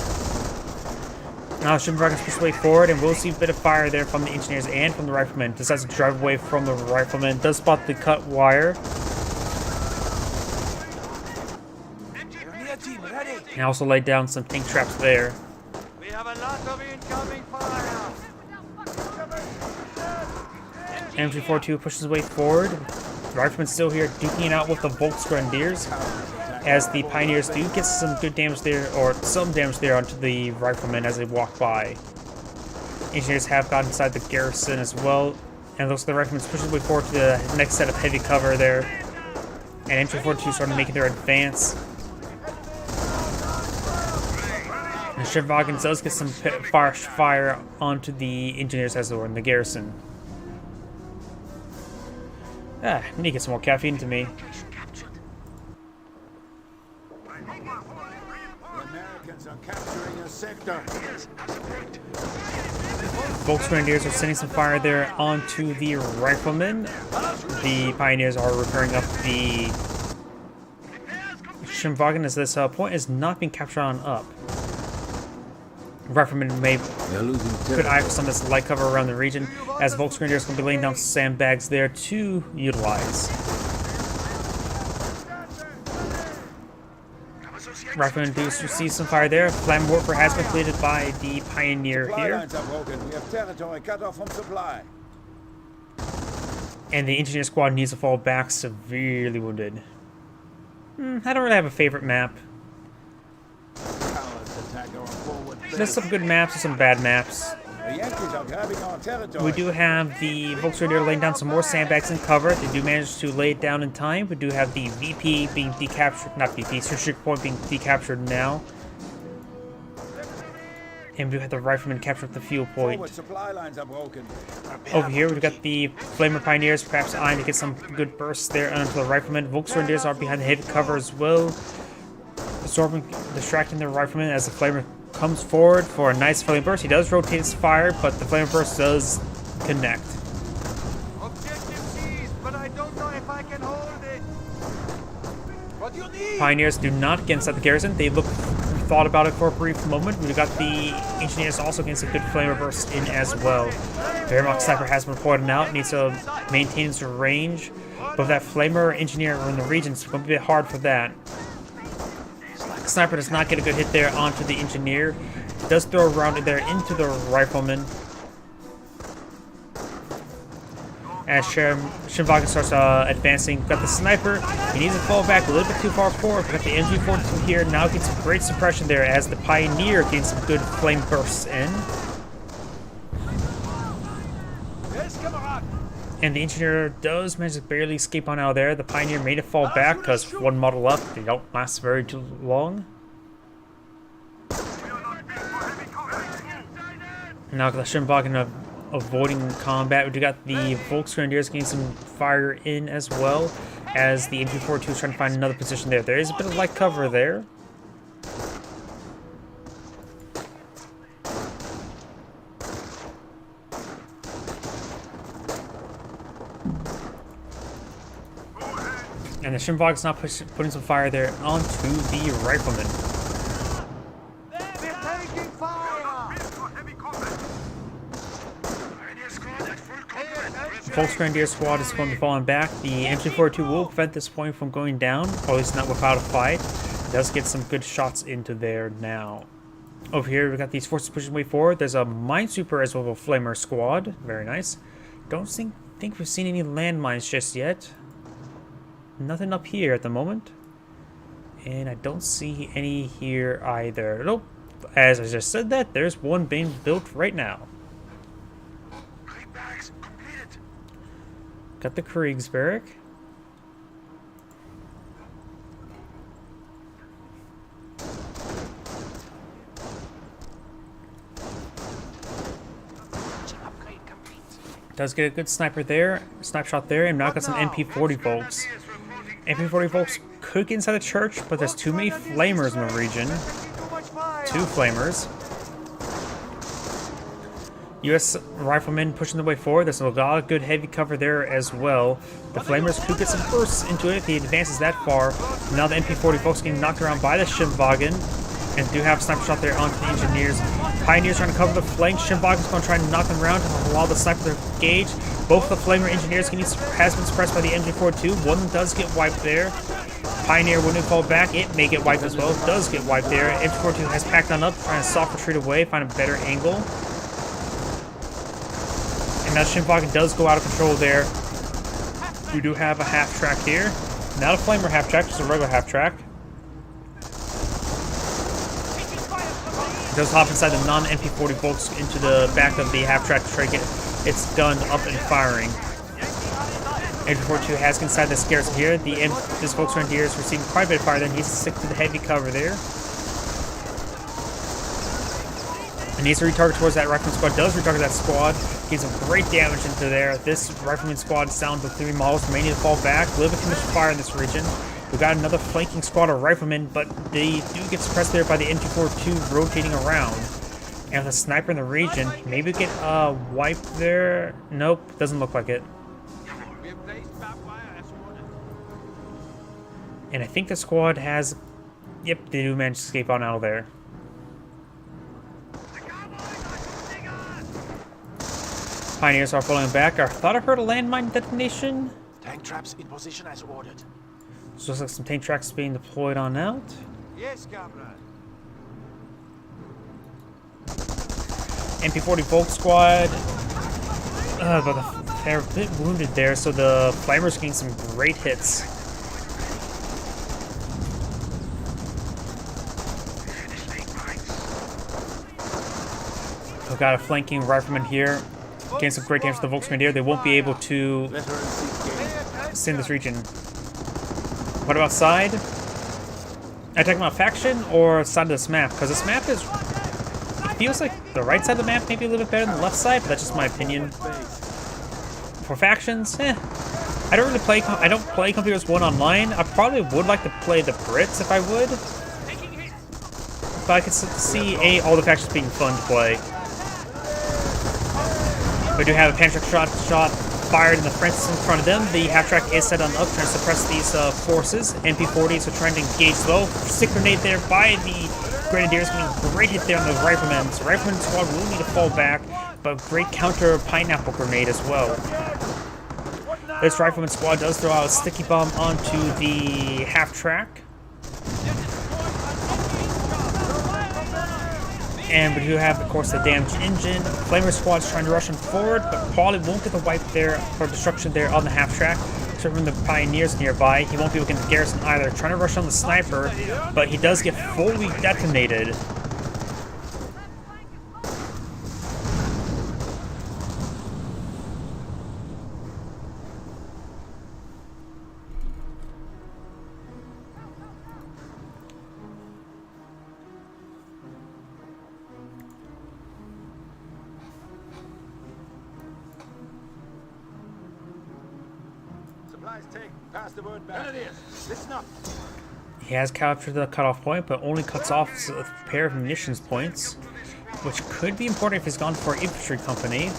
Now Shinvagen's pushed way forward, and we'll see a bit of fire there from the Engineers and from the Riflemen. Decides to drive away from the Riflemen. Does spot the cut wire. And also laid down some tank traps there. We have a lot of incoming fire. MG42 pushes his way forward. The Riflemen still here duking it out with the Volksgrenadiers, as the Pioneers do get some good damage there, or some damage there onto the Riflemen as they walk by. Engineers have got inside the garrison as well, and it looks like the Riflemen push their way forward to the next set of heavy cover there. And MG42 starting making their advance. And Shinvagen does get some fire onto the Engineers as they were in the garrison. I need to get some more caffeine to me. The Americans are capturing a sector. Volksgrenadiers are sending some fire there onto the Riflemen. The Pioneers are repairing up the Shinvagen as this point is not being captured on up. Riflemen could eye for some of this light cover around the region, as Volksgrenadiers will be laying down sandbags there to utilize. Riflemen do receive some fire there. Flam Warfare has been completed by the Pioneer here. Lines are broken. We have territory cut off from supply. And the Engineer squad needs to fall back severely wounded. I don't really have a favorite map. There's some good maps and some bad maps. The Yankees are grabbing our territory. We do have the Volksgrenadier laying down some more sandbags and cover. They do manage to lay it down in time. We do have the VP being decaptured, not VP, strategic point being decaptured now. And we have the Riflemen capture the fuel point. Forward supply lines are broken. Over here, we've got the Flamer Pioneers, perhaps eyeing to get some good bursts there onto the Riflemen. Volksgrenadiers are behind the heavy cover as well, distracting the Riflemen as the Flamer comes forward for a nice flame burst. He does rotate his fire, but the flame burst does connect. Objective seized, but I don't know if I can hold it. What do you need? Pioneers do not get inside the garrison. They thought about it for a brief moment. We've got the Engineers also getting some good flame bursts in as well. The Wehrmacht Sniper has been pointed out, needs to maintain its range, but that Flamer Engineer in the region is going to be a bit hard for that. Sniper does not get a good hit there onto the Engineer. Does throw a round in there into the Rifleman. As Shinvagen starts advancing, got the Sniper. He needs to fall back a little bit too far forward. Got the MG42 here. Now gets some great suppression there as the Pioneer gets some good flame bursts in. And the Engineer does manage to barely escape on out of there. The Pioneer made it fall back because one model up, they don't last very too long. Now the Shinvagen avoiding combat. We do got the Volksgrenadiers getting some fire in as well, as the MG42 is trying to find another position there. There is a bit of light cover there. And the Shimvog's now putting some fire there onto the rifleman. We're taking fire! Volksgrenadier squad is going to be falling back. The MG42 will prevent this point from going down, or at least not without a fight. It does get some good shots into there now. Over here, we've got these forces pushing way forward. There's a minesweeper as well as a flamer squad. Very nice. Don't think we've seen any landmines just yet. Nothing up here at the moment. And I don't see any here either. Nope. As I just said that, there's one being built right now. Got the Kriegsberg. Does get a good sniper there, snipe shot there, and now got some MP40 Volks. MP40 Volks could get inside the church, but there's too many flamers in the region. 2 flamers. US riflemen pushing the way forward. There's a lot of good heavy cover there as well. The flamers could get some bursts into it if he advances that far. Now the MP40 Volks getting knocked around by the Shimwagen. And do have a sniper shot there onto the engineers. Pioneers trying to cover the flank. Shimwagen's going to try and knock them around and allow the sniper to engage. Both the flamer engineers has been suppressed by the MG42. One does get wiped there. Pioneer wouldn't fall back. It may get wiped as well. It does get wiped there. MG42 has packed on up, trying to soft retreat away, find a better angle. And now Shimwagen does go out of control there. We do have a half track here. Not a flamer half track, just a regular half track. Does hop inside the non-MP40 Volks into the back of the half track to try to get its gun up and firing. MP42 has inside this garrison here. This Volksgrenadier is receiving quite a bit of fire. Then he's stick to the heavy cover there. And needs to retarget towards that rifleman squad. Does retarget that squad. Gets some great damage into there. This rifleman squad is down to 3 models. May need to fall back. A little bit too much fire in this region. We got another flanking squad of riflemen, but they do get suppressed there by the MG42 rotating around. And the sniper in the region, maybe get wiped there. Nope, doesn't look like it. And I think the squad has, yep, they do manage to escape on out of there. Pioneers are falling back. I thought I heard a landmine detonation. Tank traps in position as ordered. So looks like some tank tracks being deployed on out. Yes, comrade. MP40 Volk squad. But they're a bit wounded there, so the flamers getting some great hits. We've got a flanking rifleman here. Getting some great damage to the Volksgrenadier. They won't be able to send this region. What about side? I talking about faction or side of this map? Because this map is, it feels like the right side of the map may be a little bit better than the left side, but that's just my opinion. For factions, I don't really play. I don't play Company Wars 1 online. I probably would like to play the Brits if I would, but I could see all the factions being fun to play. We do have a panic shot fired in the Francis in front of them. The half-track is set on up, trying to suppress these forces. MP40s are trying to engage low. Stick grenade there by the Grenadiers, getting a great hit there on the Riflemen. So Rifleman squad will need to fall back, but great counter pineapple grenade as well. This Rifleman squad does throw out a sticky bomb onto the half-track. And we do have, of course, the damaged engine. Flamer squad's trying to rush him forward, but probably won't get the wipe there for destruction there on the half track. Serving the Pioneers nearby. He won't be able to get the garrison either. Trying to rush on the sniper, but he does get fully detonated. Pass the word back. Listen up. He has captured the cutoff point, but only cuts off a pair of munitions points, which could be important if he's gone for infantry company.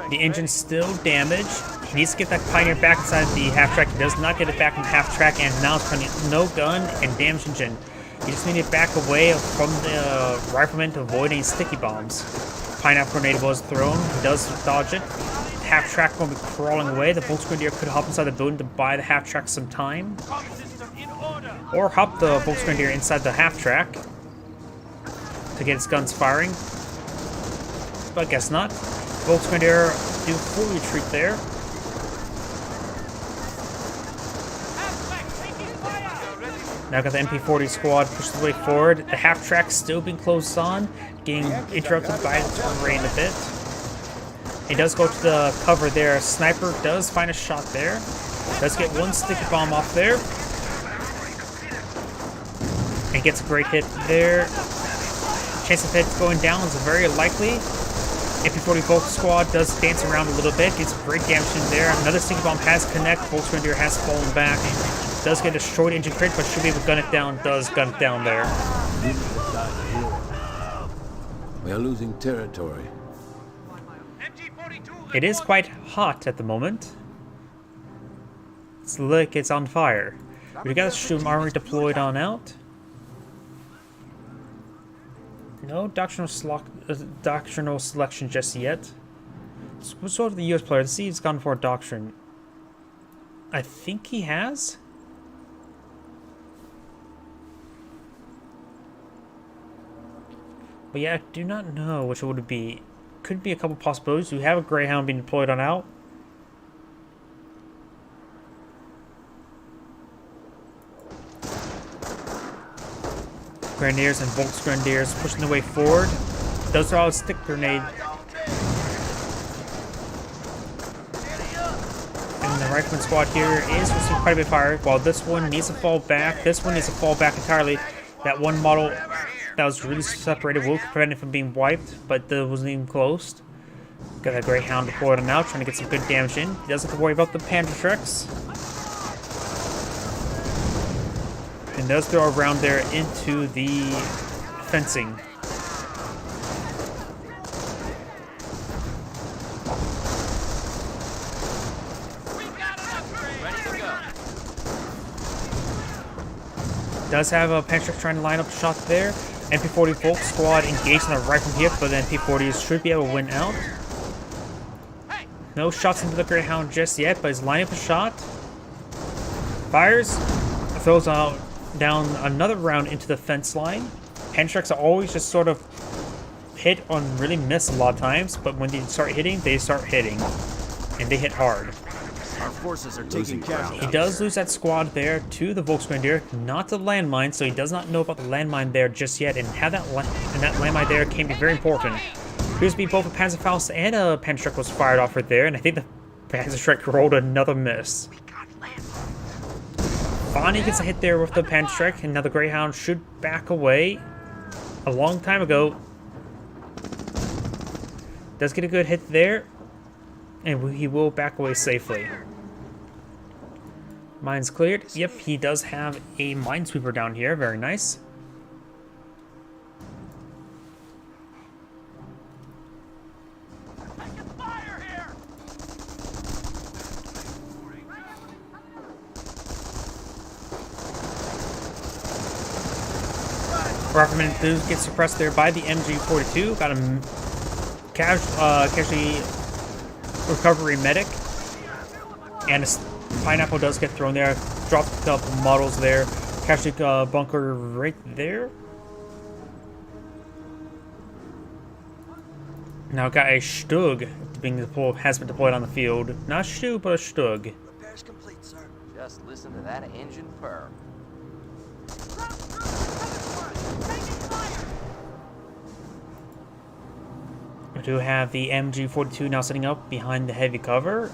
The engine's still damaged. He needs to get that Pioneer back inside the half-track. He does not get it back in the half-track, and now it's putting no gun and damage engine. He just needed to back away from the rifleman to avoid any sticky bombs. Pineapple grenade was thrown. He does dodge it. Half-track will be crawling away. The Volksgrenadier could hop inside the building to buy the half-track some time. Or hop the Volksgrenadier inside the half-track to get his guns firing. But I guess not. Volksgrenadier do full retreat there. Now got the MP40 squad pushed the way forward. The half-track still being closed on, getting interrupted by the terrain a bit. He does go to the cover there. Sniper does find a shot there. Does get one sticky bomb off there. And gets a great hit there. Chance of hits going down is very likely. MP40 Volk squad does dance around a little bit. Gets great damage in there. Another sticky bomb has connect. Volksgrenadier has fallen back. Does get a destroyed engine crit, but should be able to gun it down. Does gun it down there. We are losing territory. It is quite hot at the moment. It's like it's on fire. We got the Sturm Army deployed on out. No doctrinal selection just yet. What's sort of the US player? Let's see if he's gone for a doctrine. I think he has. But yeah, I do not know which it would be. Could be a couple possibilities. We have a Greyhound being deployed on out. Grenadiers and Volksgrenadiers pushing their way forward. Those are all stick grenade. And the Rifleman squad here is receiving quite a bit of fire, while this one needs to fall back. This one needs to fall back entirely. That one model that was really separated will prevent it from being wiped, but that wasn't even close. Got a Greyhound deployed on now, trying to get some good damage in. He doesn't have to worry about the Panzerschrecks. And does throw a round there into the fencing. Does have a Panzerschreck trying to line up a shot there. MP40 Volk squad engaged in the rifle here, but the MP40s should be able to win out. No shots into the Greyhound just yet, but he's lining up a shot. Fires. Throws out down another round into the fence line. Panzerschrecks are always just sort of hit and really miss a lot of times, but when they start hitting, they start hitting. And they hit hard. Our forces are taking ground. He does lose that squad there to the Volksgrenadier, not the landmine, so he does not know about the landmine there just yet, and have that landmine there can be very important. Appears to be both a Panzerfaust and a Panzerschreck was fired off right there, and I think the Panzerschreck rolled another miss. Bonnie gets a hit there with the Panzerschreck, and now the Greyhound should back away a long time ago. Does get a good hit there, and he will back away safely. Mines cleared. Yep, he does have a minesweeper down here. Very nice. Rifleman does get suppressed there by the MG42. Got a casualty recovery medic. And a Pineapple does get thrown there. Dropped a couple models there. Casualty bunker right there. Now got a Stug has been deployed on the field. Not a Stug, but a Stug. Repairs complete, sir. Just listen to that engine purr. We do have the MG42 now setting up behind the heavy cover,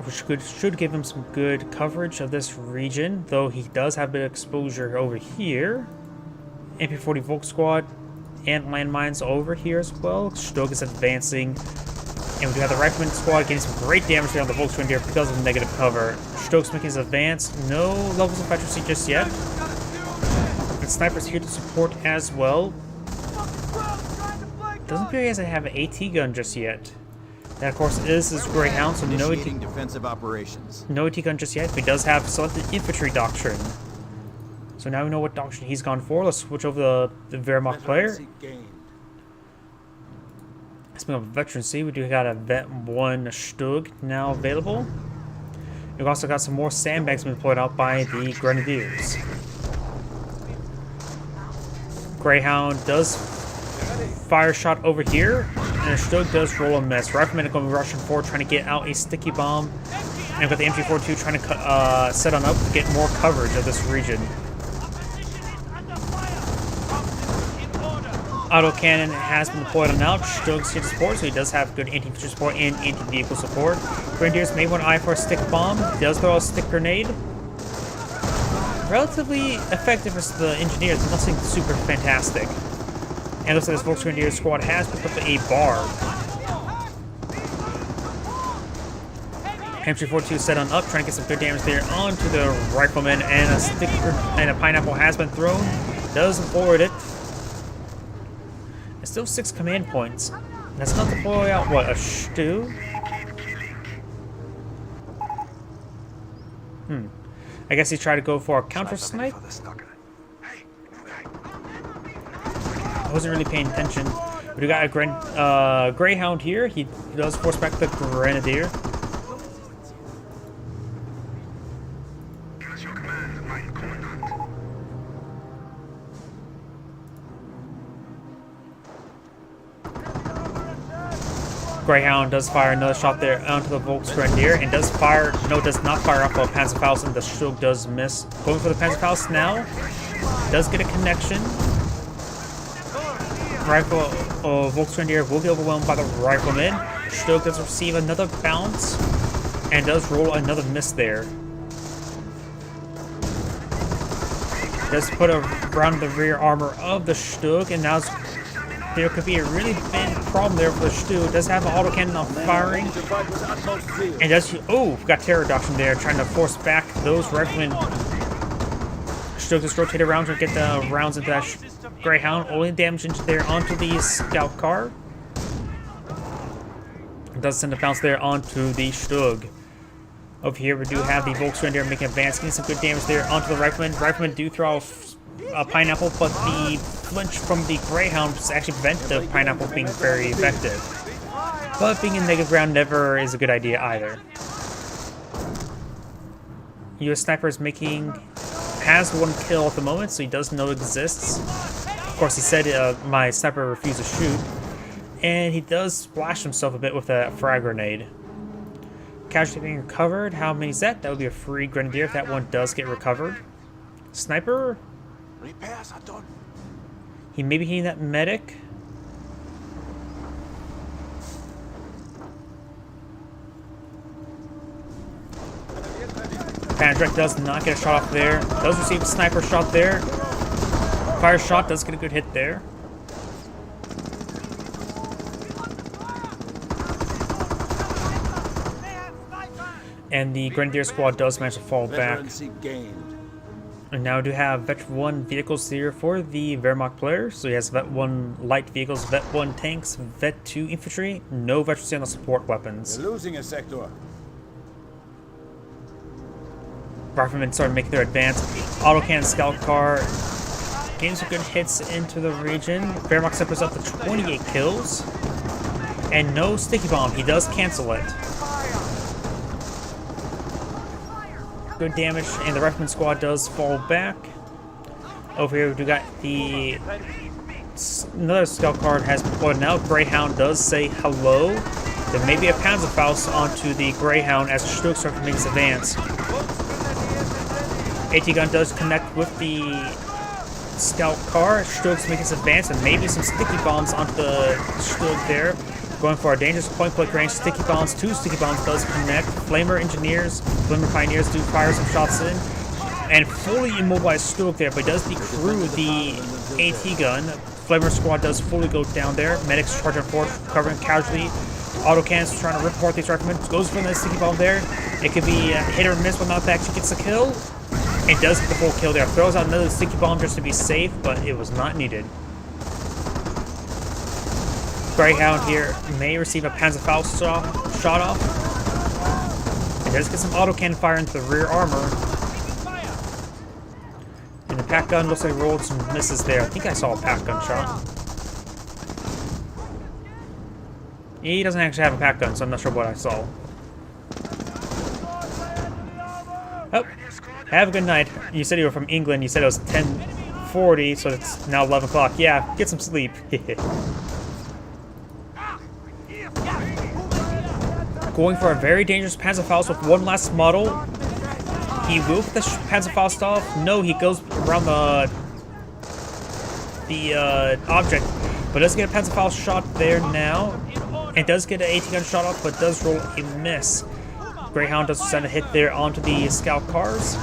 which should give him some good coverage of this region, though he does have a bit of exposure over here. MP40 Volk squad and landmines over here as well. Stug is advancing. And we do have the Rifleman squad getting some great damage there on the Volksgrenadier because of the negative cover. Stug's making his advance. No levels of efficiency just yet. And Sniper's here to support as well. Doesn't appear he has to have an AT gun just yet. That, of course, is his Greyhound, so Initiating defensive operations. no AT gun just yet, but he does have selected infantry doctrine. So now we know what doctrine he's gone for. Let's switch over the Wehrmacht player. Veterancy gained. Speaking of veterancy, we do got a Vet 1 Stug now available. We've also got some more sandbags being deployed out by the Grenadiers. Greyhound does fire a shot over here, and Stug does roll a miss. Riflemen are going to be rushing forward, trying to get out a sticky bomb. And we've got the MG42 trying to set on up to get more coverage of this region. Autocannon has been deployed on out. Stug's here to support, so he does have good anti-infantry support and anti-vehicle support. Grenadiers may want to eye for a stick bomb. He does throw a stick grenade. Relatively effective versus the engineers, but nothing super fantastic. And looks like this Volksgrenadier squad has picked up a bar. MG42 set on up, trying to get some good damage there onto the rifleman, and a stick and a pineapple has been thrown. Does forward it. It's still 6 command points. That's not deploy out what, a stew? I guess he tried to go for a counter snipe. I wasn't really paying attention. But we got a Greyhound here. He does force back the Grenadier. Greyhound does fire another shot there onto the Volksgrenadier and does not fire off a Panzerfaust, and the Stug does miss. Going for the Panzerfaust now. Does get a connection. Volksgrenadier will get overwhelmed by the rifleman. Stug does receive another bounce and does roll another miss there. Does put around the rear armor of the Stug, and now there could be a really big problem there for the Stug. Does have an autocannon on firing. And does got terror doctrine there, trying to force back those riflemen. Stug just rotated around to get the rounds into that Greyhound. Only damage into there onto the scout car. Does send a bounce there onto the Stug. Over here we do have the Volksgrenadier making advance, getting some good damage there onto the riflemen. Riflemen do throw a pineapple, but the flinch from the Greyhound actually prevent the pineapple being very effective. But being in negative ground never is a good idea either. US Sniper is has 1 kill at the moment, so he does know it exists. Of course, he said my sniper refused to shoot, and he does splash himself a bit with a frag grenade. Casualty being recovered. How many is that? That would be a free Grenadier if that one does get recovered. Sniper. Repairs are done. He may be hitting that medic. Panzerek does not get a shot off there. Does receive a sniper shot there. Fire shot does get a good hit there. And the Grenadier squad does manage to fall back. And now we do have Vet 1 vehicles here for the Wehrmacht player. So he has Vet 1 light vehicles, Vet 1 tanks, Vet 2 infantry, no veterancy on the support weapons. They're losing a sector. Riflemen started making their advance. Autocannon scout car getting some good hits into the region. Wehrmacht steppers up to 28 kills. And no sticky bomb. He does cancel it. Good damage, and the Rifleman squad does fall back. Over here, we got another scout card has been deployed now. Greyhound does say hello. There may be a Panzerfaust onto the Greyhound as Stug starts to make his advance. AT gun does connect with the scout car. Stug's making his advance, and maybe some sticky bombs onto the Stug there. Going for a dangerous point-blank range. Sticky bombs, 2 sticky bombs does connect. Flamer Pioneers do fire some shots in. And fully immobilized Stug there, but he does decrew the AT gun. Flamer squad does fully go down there. Medics charging forward, covering casualty. Autocannons trying to rip apart these riflemen. Goes for the sticky bomb there. It could be a hit or miss, but not that actually gets a kill. It does get the full kill there. Throws out another sticky bomb just to be safe, but it was not needed. Greyhound here may receive a Panzerfaust shot off. It does get some autocannon fire into the rear armor. And the pack gun looks like rolled some misses there. I think I saw a pack gun shot. He doesn't actually have a pack gun, so I'm not sure what I saw. Oh, have a good night. You said you were from England. You said it was 10:40, so it's now 11 o'clock. Yeah, get some sleep. Going for a very dangerous Panzerfaust with one last model. He will get the Panzerfaust off. No, he goes around the object, but does get a Panzerfaust shot there now. And does get an AT gun shot off, but does roll a miss. Greyhound does send a hit there onto the scout cars.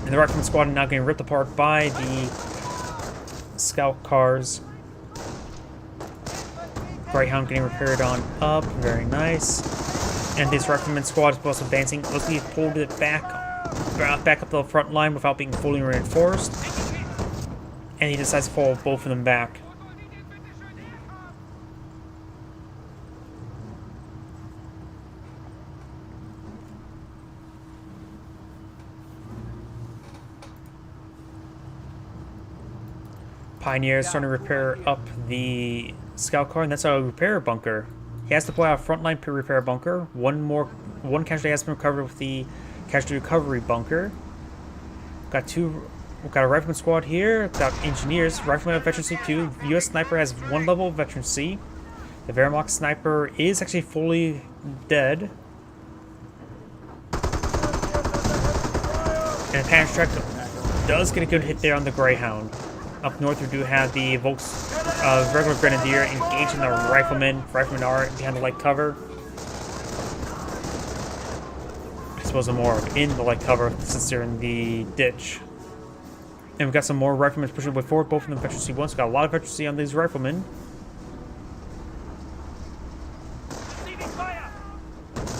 And the Rifleman squad now getting ripped apart by the scout cars. Greyhound getting repaired on up, very nice. And this Rifleman squad is also advancing. Looks like he pulled it back up the front line without being fully reinforced. And he decides to follow both of them back. Pioneer is starting to repair up the scout car, and that's a repair bunker. He has to pull out a frontline repair bunker. One casualty has been recovered with the casualty recovery bunker. Got a rifleman squad here. Got engineers. Rifleman of veterancy 2. The U.S. sniper has 1 level of veterancy. The Wehrmacht sniper is actually fully dead. And the Panzertrack does get a good hit there on the Greyhound. Up north, we do have the Volks regular Grenadier engaging the Riflemen. Riflemen are behind the light cover. I suppose they're more in the light cover since they're in the ditch. And we've got some more Riflemen pushing way forward, both of them veterancy 1. So we've got a lot of veterancy on these Riflemen.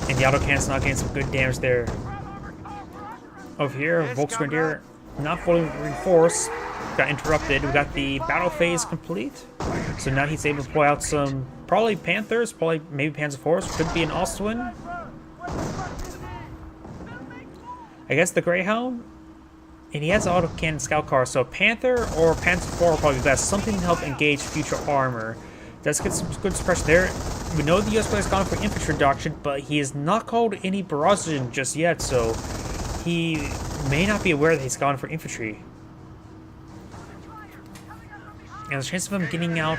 And the autocannon's not getting some good damage there. Over here, Volks Grenadier not fully reinforced. Got interrupted. We got the battle phase complete. So now he's able to pull out some probably Panthers, probably maybe Panzer IVs, could be an Ostwind. I guess the Greyhound. And he has an autocannon scout car, so Panther or Panzer IV will probably be best. Something to help engage future armor. Does get some good suppression there. We know the US player has gone for infantry reduction, but he has not called any barrages in just yet, so he may not be aware that he's gone for infantry. And the chance of him getting out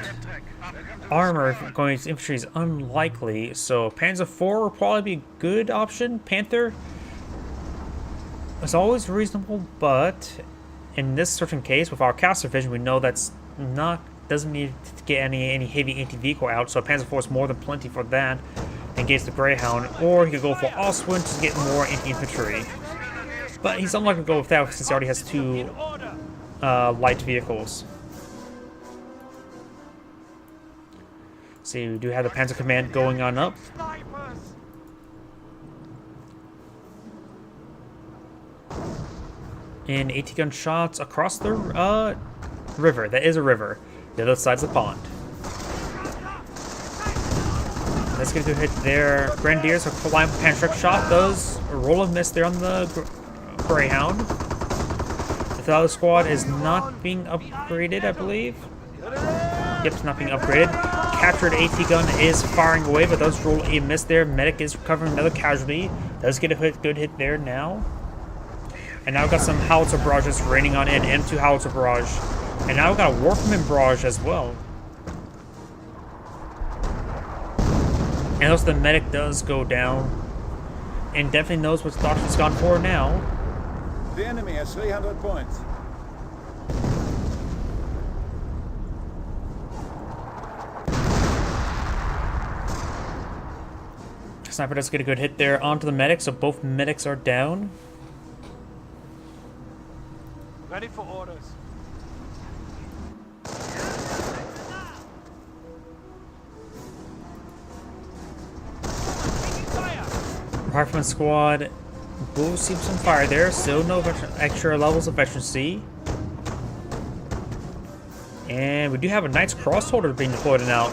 armor going to infantry is unlikely, so Panzer IV will probably be a good option. Panther is always reasonable, but in this certain case, with our Castor Division, we know that's doesn't need to get any heavy anti-vehicle out, so Panzer IV is more than plenty for that. Engage the Greyhound, or he could go for Ostwind to get more anti-infantry. But he's unlikely to go with that since he already has 2 light vehicles. See, we do have the Panzer Command going on up. And AT gun shots across the river. That is a river. The other side's the pond. Let's get a good hit there. Grenadiers are flying Panzertrack shot. Those roll and miss there on the Greyhound. The Thales squad is not being upgraded, I believe. Yep, it's not being upgraded. Captured AT gun is firing away, but does roll a miss there. Medic is recovering another casualty. Does get a good hit there now. And now we've got some howitzer barrages raining on in. M2 howitzer barrage. And now we've got a Warfman barrage as well. And also the medic does go down. And definitely knows what the doctor's gone for now. The enemy has 300 points. Sniper does get a good hit there onto the medic, so both medics are down. Ready for orders. Rifleman squad will receive some fire there. Still no extra levels of veterancy. And we do have a Knight's Crossholder being deployed out.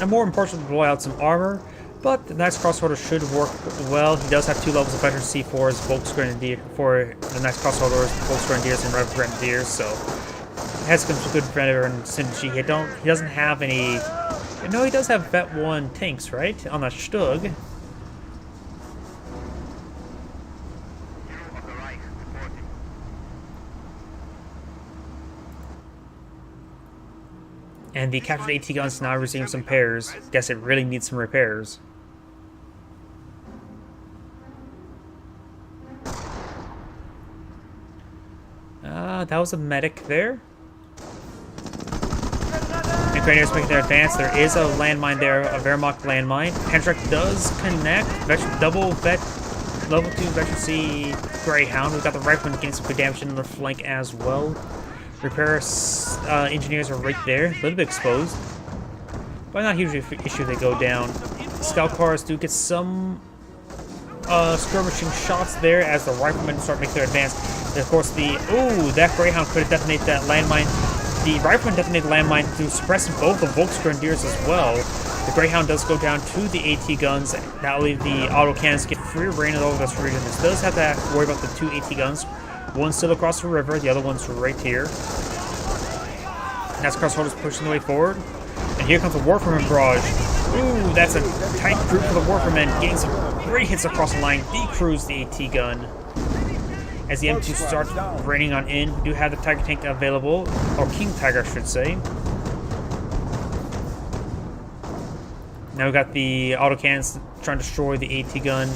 And more importantly, deploy out some armor. But the Knight's Crossholder should work well. He does have 2 levels of veteran C4 as Volks Grenadier for the Knight's Crossholders, Volks Grenadiers, and Rev Grenadiers. So it has some good veteran synergy. He doesn't have any. No, he does have Vet 1 tanks, right? On that Stug. And the captured AT guns now receiving some repairs. Guess it really needs some repairs. That was a medic there. And Grenadiers making their advance. There is a landmine there, a Wehrmacht landmine. Panzerek does connect. Double vet, level 2 veteran C Greyhound. We've got the rifleman getting some good damage in the flank as well. Repair engineers are right there, a little bit exposed, but not a huge issue. They go down. Scout cars do get some skirmishing shots there as the riflemen start making their advance. And of course, that Greyhound could have detonated that landmine. The rifleman detonated the landmine through suppressing both the Volksgrenadiers as well. The Greyhound does go down to the AT guns. That will leave the autocannons get free reign of over this region. This does have to worry about the 2 AT guns. One's still across the river, the other one's right here. That's Crossholders pushing the way forward. And here comes the Warframe barrage. Ooh, that's a tight group for the Warframe, getting some great hits across the line. Decrews the AT gun. As the M2 starts raining on in, we do have the Tiger tank available, or King Tiger, I should say. Now we got the autocannons trying to destroy the AT gun.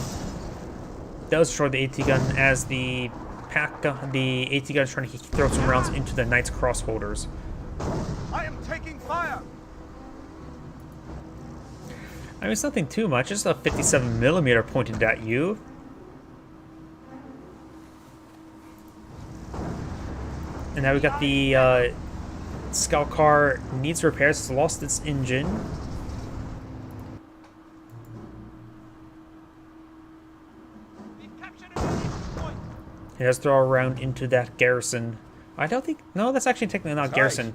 Does destroy the AT gun as the AT gun is trying to throw some rounds into the Knight's Crossholders. I am taking fire. I mean, it's nothing too much. Just a 57mm pointed at you. And now we got the scout car needs repairs. It's lost its engine. It does throw around into that garrison. I don't think... No, that's actually technically not garrison.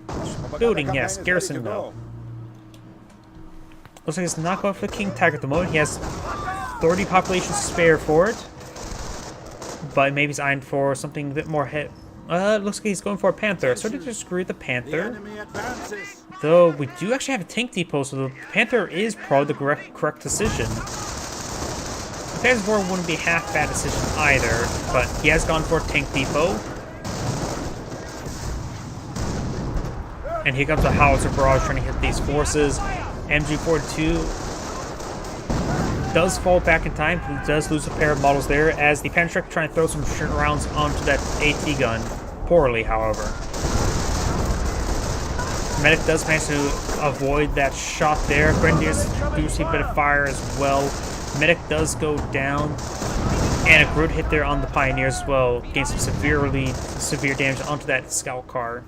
Building, yes. Garrison, no. Looks like it's not going for the King Tiger at the moment. He has 30 population spare for it. But maybe he's eyeing for something a bit more hit. It looks like he's going for a Panther. So I did disagree with the Panther. Though we do actually have a tank depot, so the Panther is probably the correct decision. The Panther's War wouldn't be a half bad decision either, but he has gone for a tank depot. And here comes a howitzer barrage trying to hit these forces. MG42 does fall back in time. He does lose a pair of models there as the Panzerek trying to throw some short rounds onto that AT gun. Poorly, however. Medic does manage to avoid that shot there. Grenadiers do receive a bit of fire as well. Medic does go down. And a Groot hit there on the Pioneers as well. Gains some severe damage onto that scout car.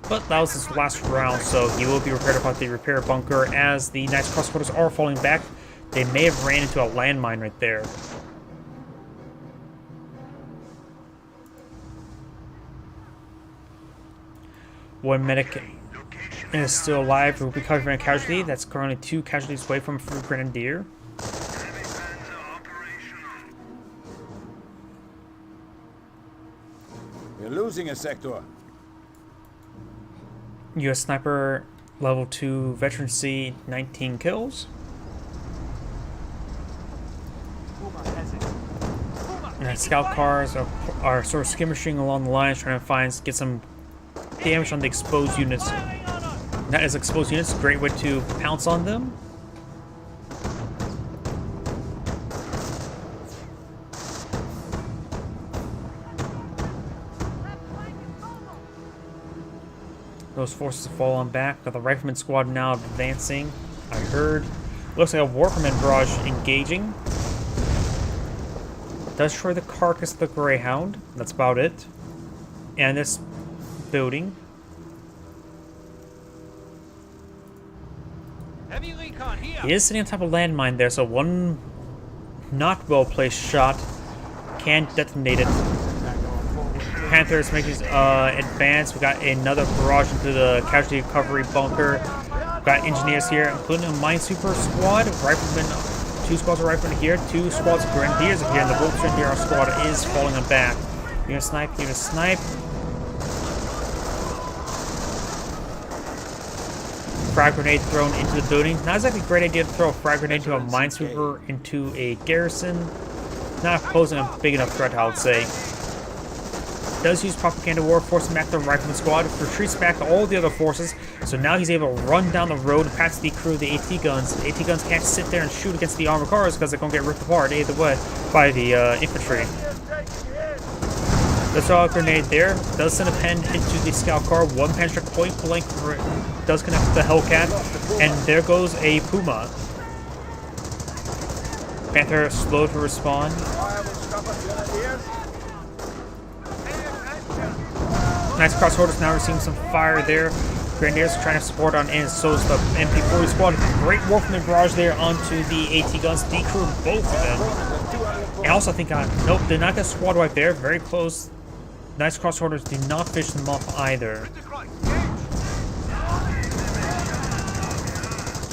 But that was his last round, so he will be repaired about the repair bunker as the Knight's Crossholders are falling back. They may have ran into a landmine right there. One medic is still alive. We'll be covering a casualty. That's currently 2 casualties away from a Grenadier. We're losing a sector. US Sniper level 2 Veteran C, 19 kills. And scout cars are sort of skirmishing along the lines, trying to get some damage on the exposed units. That is exposed units, a great way to pounce on them. Those forces have fallen back. Got the Rifleman squad now advancing. I heard. Looks like a Warframe barrage engaging. Does destroy the carcass of the Greyhound. That's about it. And this building. Heavy recon here. He is sitting on top of a landmine there, so one not well placed shot can detonate it. Panther is making advance. We got another barrage into the casualty recovery bunker. We got engineers here, including a minesweeper squad, riflemen, 2 squads of riflemen here, 2 squads of grenadiers are here, and the Volks Grenadier squad is falling on back. You're gonna snipe, you're gonna snipe. Frag grenade thrown into the building. Not exactly a great idea to throw a frag grenade to a minesweeper into a garrison. Not posing a big enough threat, I would say. Does use propaganda war, forcing back the rifleman squad, retreats back to all the other forces, so now he's able to run down the road past the crew of the AT guns. The AT guns can't sit there and shoot against the armored cars because they're going to get ripped apart either way by the infantry. The saw grenade there does send a pen into the scout car. 1 pen strike point blank does connect to the Hellcat, and there goes a Puma. Panther slow to respond. Nice cross orders now receiving some fire there. Grenadiers trying to support on in, so is the MP40 squad. Great Wolfman barrage there onto the AT guns. Decrew both of them. And also I think, nope, did not get squad wipe there. Very close. Nice cross orders, did not fish them off either.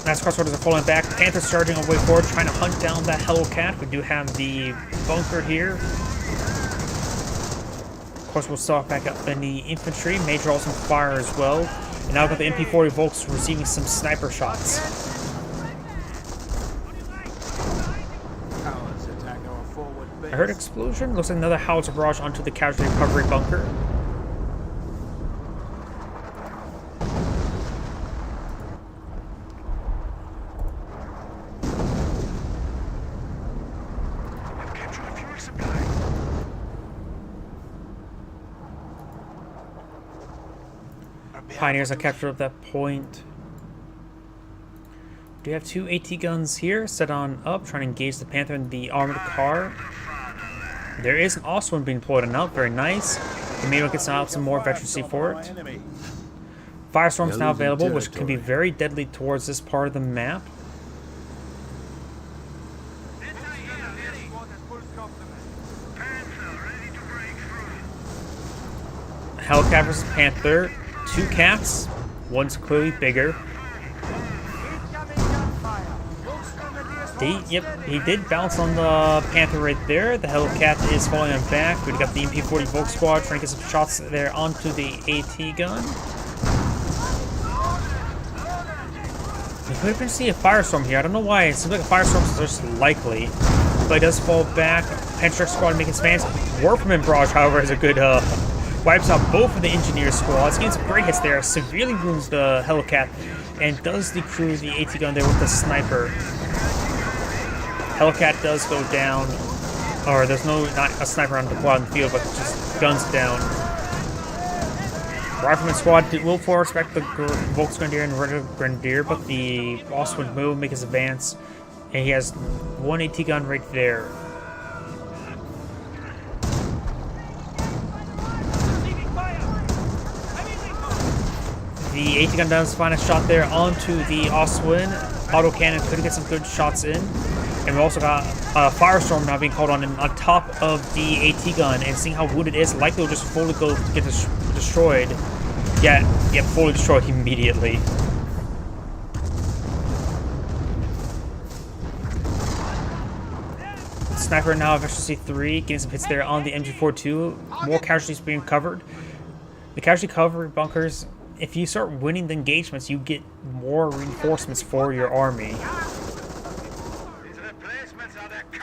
Nice cross orders are falling back. Panther charging away forward, trying to hunt down that Hellcat. We do have the bunker here. Of course, we'll start back up in the infantry. May draw some fire as well. And now we've got the MP40 Volks receiving some sniper shots. I heard explosion. Looks like another howitzer barrage onto the casualty recovery bunker. Pioneers are captured at that point. Do you have 2 AT guns here set on up, trying to engage the Panther in the armored car? There is also one being deployed on out, very nice. We may get some more veterancy for it. Firestorm's now available, which can be very deadly towards this part of the map. Hellcat versus Panther. 2 cats, one's clearly bigger. He did bounce on the Panther right there. The Hellcat is falling on back. We've got the MP40 Volk squad trying to get some shots there onto the AT gun. We could have been seeing a firestorm here. I don't know why. It seems like a firestorm is just likely. But it does fall back. Penstrike squad making spans. Warfman barrage, however, is a good wipes out both of the engineer squads. Getting some great hits there. Severely wounds the Hellcat. And does decrew the AT gun there with the sniper. Hellcat does go down. Or there's not a sniper on the quad in the field, but just guns down. Rifleman squad will force back the Volks Grenadier and Red Grenadier, but the boss would move, make his advance. And he has 1 AT gun right there. The AT gun does find a shot there onto the Oswin. Autocannon could get some good shots in. And we also got a Firestorm now being called on top of the AT gun. And seeing how wounded it is, likely will just fully get destroyed. Yeah, fully destroyed immediately. Sniper now of SC3, getting some hits there on the MG42. More casualties being covered. The casualty cover bunkers, if you start winning the engagements, you get more reinforcements for your army.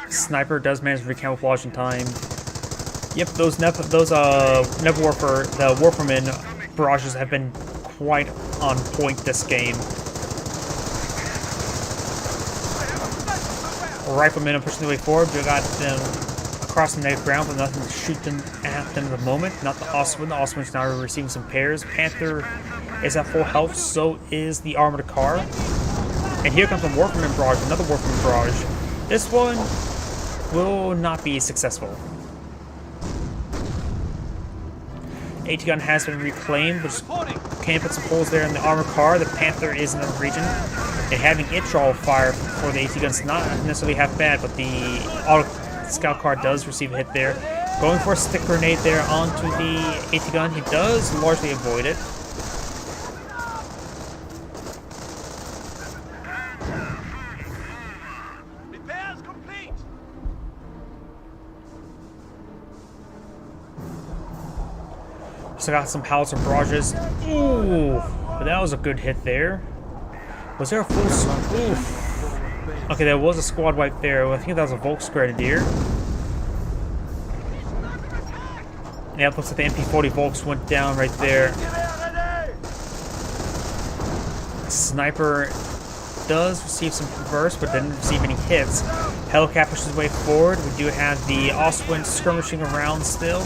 Sniper does manage to recamouflage in time. Yep, those Neb Warfare, the Warfman barrages have been quite on point this game. Riflemen are pushing their way forward. We got them across the net ground, but nothing to shoot them at them at the moment. Not the Oswin. The Oswin's now receiving some pairs. Panther is at full health, so is the armored car. And here comes a Warfman barrage, another Warfman barrage. This one will not be successful. AT gun has been reclaimed, which can put some holes there in the armored car. The Panther is in the region. And having it draw fire for the AT guns not necessarily half bad, but the auto scout car does receive a hit there. Going for a stick grenade there onto the AT gun. He does largely avoid it. Repairs complete. So got some howitzer barrages. Ooh, but that was a good hit there. Was there a full? Oof. Okay, there was a squad wipe there. I think that was a Volksgrenadier. Yeah, it looks like the MP40 Volks went down right there. Sniper does receive some bursts, but didn't receive any hits. Hellcat pushes his way forward. We do have the Ostwind skirmishing around still.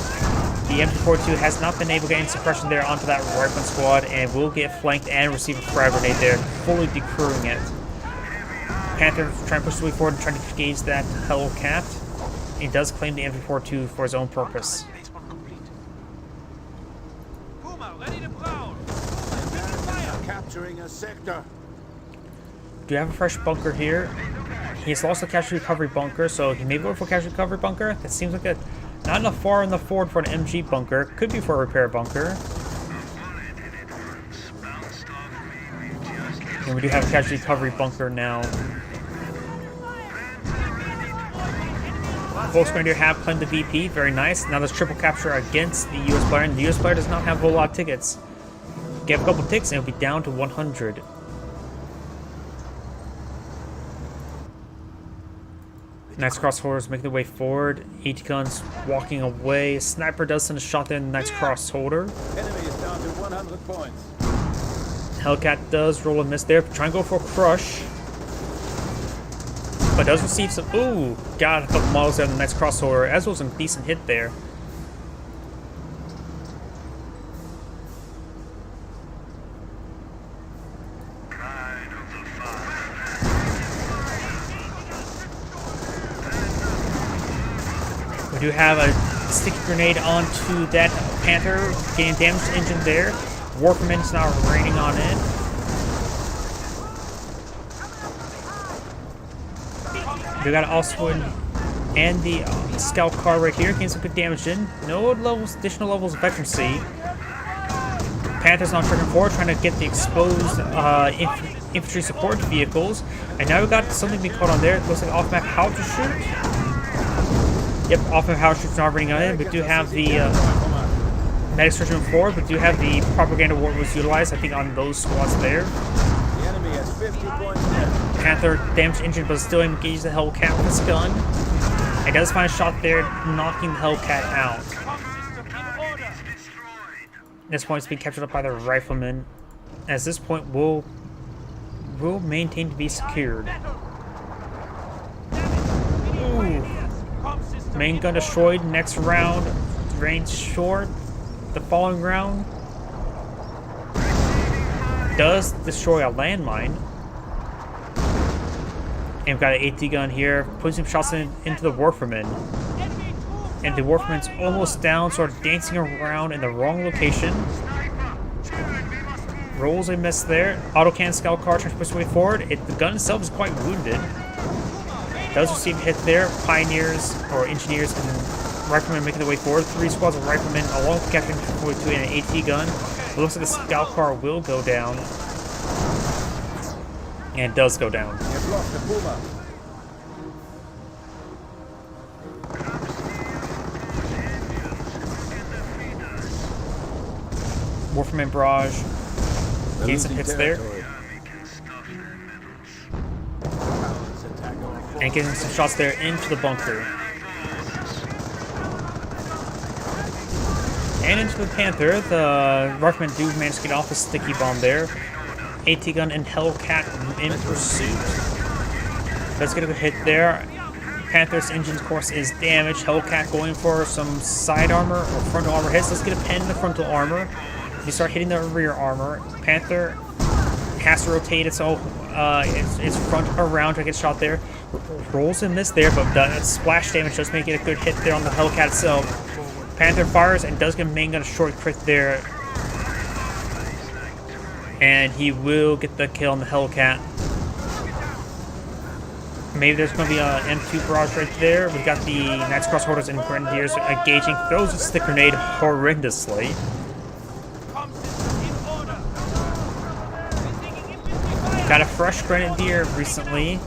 The MP42 has not been able to get any suppression there onto that rifleman squad, and will get flanked and receive a frag grenade there, fully decrewing it. Panther trying to push his way forward and trying to engage that Hellcat. He does claim the MP42 for his own purpose. Puma, ready to prowl. Capturing a sector. Do you have a fresh bunker here? He's lost the casualty recovery bunker, so he may go for a casualty recovery bunker. That seems like not enough far in the forward for an MG bunker. Could be for a repair bunker. And we do have a casualty recovery bunker now. Volksgrenadier have claimed the VP, very nice. Now there's triple capture against the US player, and the US player does not have a whole lot of tickets. Get a couple ticks and it'll be down to 100. Knights Cross holders make their way forward. AT guns walking away. Sniper does send a shot there in the Knights Cross holder. Enemy is down to 100 points. Hellcat does roll a miss there, trying to go for a crush. But does receive some. Ooh, got a couple models there in the Knights Cross holder, as well as a decent hit there. We do have a sticky grenade onto that Panther, getting damage to the engine there. Warfman's now raining on it. We got Ostwind and the scout car right here, getting some good damage in. No levels, additional levels of veterancy. Panther's now tracking forward, trying to get the exposed infantry support vehicles. And now we got something being caught on there. It looks like off-map howitzer shoot. Yep, off-map howitzer shoots not running on it. We do have the medic searching forward, but do have the propaganda war was utilized, I think, on those squads there. The enemy has 50 points left. Panther damaged engine, but still engages the Hellcat with his gun. He does find a shot there, knocking the Hellcat out. At this point, it's being captured up by the rifleman. At this point, will maintain to be secured. Ooh. Main gun destroyed. Next round, range short. The following round does destroy a landmine. And we've got an AT gun here, putting some shots into the Warfman. And the Warfman's almost down, sort of dancing around in the wrong location. Rolls a miss there. Autocan scout car trying to push his way forward. The gun itself is quite wounded. Does receive a hit there. Pioneers or engineers and riflemen making their way forward. 3 squads of riflemen along with Captain 42 and an AT gun. It looks like the scout car will go down. And it does go down. They've lost the Puma. Warfman barrage. Gain some hits there. And getting some shots there into the bunker. And into the Panther. The Riflemen do manage to get off a sticky bomb there. AT gun and Hellcat in pursuit. Let's get a good hit there. Panther's engine, of course, is damaged. Hellcat going for some side armor or frontal armor hits. Let's get a pen in the frontal armor. You start hitting the rear armor. Panther has to rotate its front around to get shot there. Rolls and miss there, but the splash damage does make it a good hit there on the Hellcat itself. Panther fires and does get a main gun short crit there. And he will get the kill on the Hellcat. Maybe there's going to be a M2 barrage right there. We've got the Knights Cross Holders and Grenadiers engaging. Throws a stick grenade horrendously. Got a fresh Grenadier recently.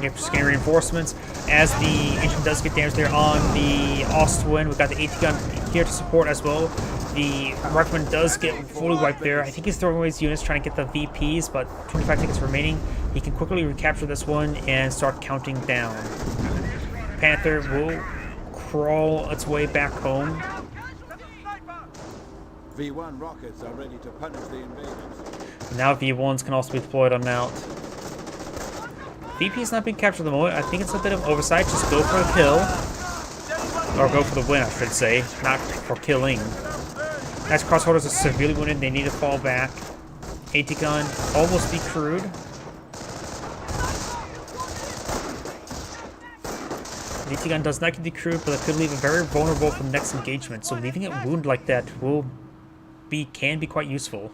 Just getting reinforcements. As the engine does get damaged there on the Ostwind, we've got the AT gun here to support as well. The Rifleman does get fully wiped there. I think he's throwing away his units trying to get the VPs, but 25 tickets remaining. He can quickly recapture this one and start counting down. Panther will crawl its way back home. V1 rockets are ready to punish the invaders. Now V1s can also be deployed on Mount. VP is not being captured at the moment. I think it's a bit of oversight. Just go for the kill. Or go for the win, I should say. Not for killing. As Crossholders are severely wounded, they need to fall back. AT gun almost decrewed. The AT gun does not get decrewed, but it could leave it very vulnerable for the next engagement. So leaving it wounded like that can be quite useful.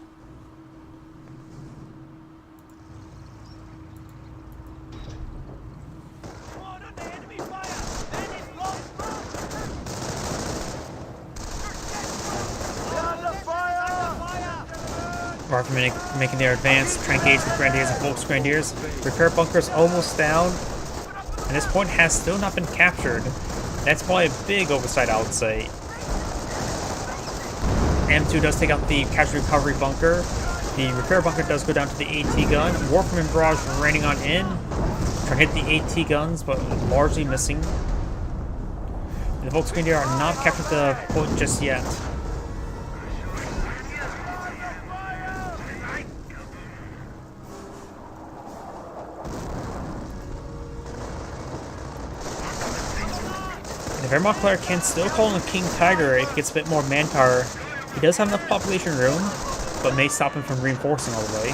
Riflemen making their advance, trying to engage the Grenadiers and Volks Grenadiers. Repair bunker's almost down. And this point has still not been captured. That's probably a big oversight, I would say. M2 does take out the casualty recovery bunker. The repair bunker does go down to the AT gun. Warfman Barrage raining on in. Trying to hit the AT guns, but largely missing. And the Volks Grenadier are not captured the point just yet. The Wehrmacht player can still call him King Tiger if he gets a bit more manpower. He does have enough population room, but may stop him from reinforcing all the way.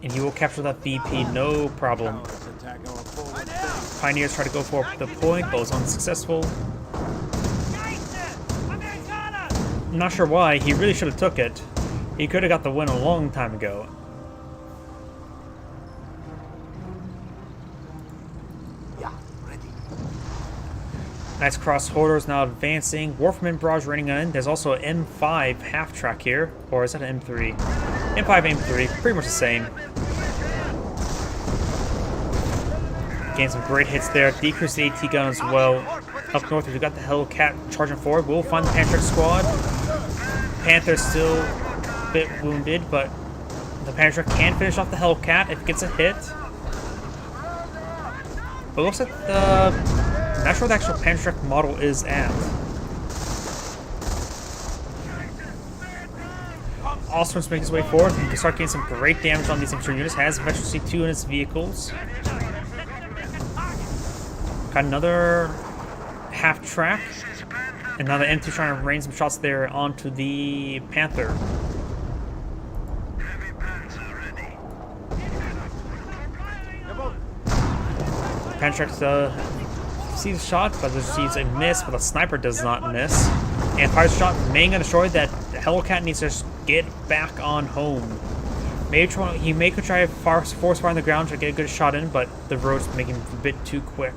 And he will capture that VP, no problem. Pioneers try to go for the point, but was unsuccessful. I'm not sure why. He really should have took it. He could have got the win a long time ago. Yeah, ready. Knights Cross Holders now advancing. Warfman Barrage raining in. There's also an M5 half track here. Or is that an M3? M5, M3. Pretty much the same. Gain some great hits there. Decrease the AT gun as well. Up north, we've got the Hellcat charging forward. We'll find the Panther squad. Panther's still a bit wounded, but the Panther can finish off the Hellcat if it gets a hit. But it looks like the... I'm not sure what the actual Panther model is at. Ostwind's making his way forward. He can start getting some great damage on these infantry units. Has Veteran C2 in his vehicles. Got another half track. And now the M2 trying to rain some shots there onto the Panther. Panther sees a shot, but receives a miss, but the sniper does not miss. And fires a shot, mainly going to destroy that. The Hellcat needs to just get back on home. He may try to force fire on the ground to get a good shot in, but the road's making him a bit too quick.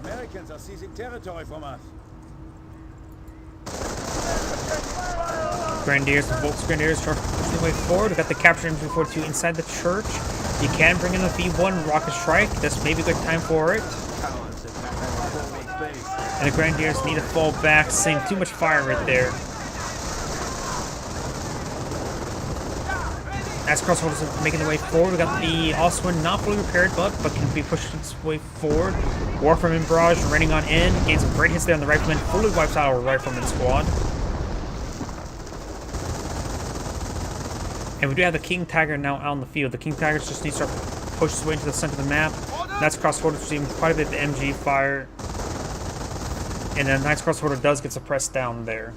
Americans are seizing territory from us. Grenadiers and Volks Grenadiers start pushing their way forward. We've got the captured M242 inside the church. You can bring in a V1 rocket strike. This may be a good time for it. And the Grenadiers need to fall back, seeing too much fire right there. As Crossholders are making their way forward, we got the Ostwind not fully repaired, but can be pushed its way forward. Warfman Barrage raining on in, gains some great hits there on the Rifleman, fully wipes out our Rifleman squad. And we do have the King Tiger now out on the field. The King Tiger just needs to push his way into the center of the map. Knights Cross Horder receiving quite a bit of MG fire. And then Knights Cross Horder does get suppressed down there.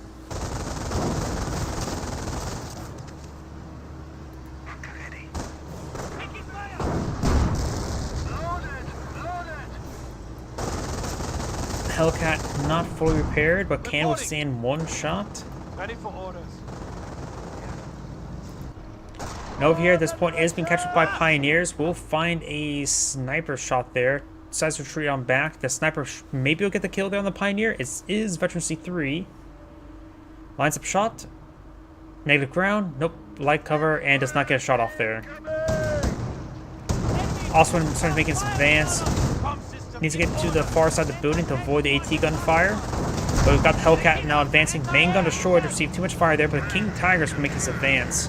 Hellcat not fully repaired, but can withstand one shot. Ready for orders. Nova here at this point is being captured by Pioneers. We'll find a sniper shot there. Decides to retreat on back. The sniper maybe will get the kill there on the Pioneer. It is Veteran C3. Lines up shot. Negative ground. Nope. Light cover and does not get a shot off there. Also, when starting making some advance, needs to get to the far side of the building to avoid the AT gun fire. But we've got the Hellcat now advancing. Main gun destroyed. Received too much fire there, but the King Tiger's going to make his advance.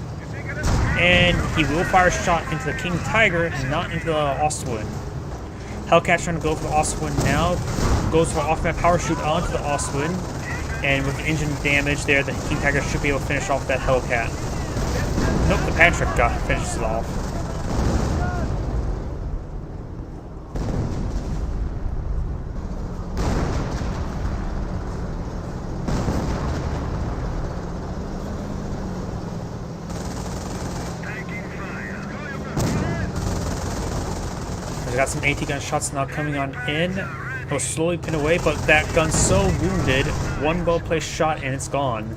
And he will fire a shot into the King Tiger, not into the Ostwind. Hellcat's trying to go for the Ostwind now. Goes for an off-map power shoot onto the Ostwind. And with the engine damage there, the King Tiger should be able to finish off that Hellcat. Nope, the Patrick finishes it off. We got some AT gun shots now coming on in. It will slowly pin away, but that gun's so wounded. One well-placed shot and it's gone.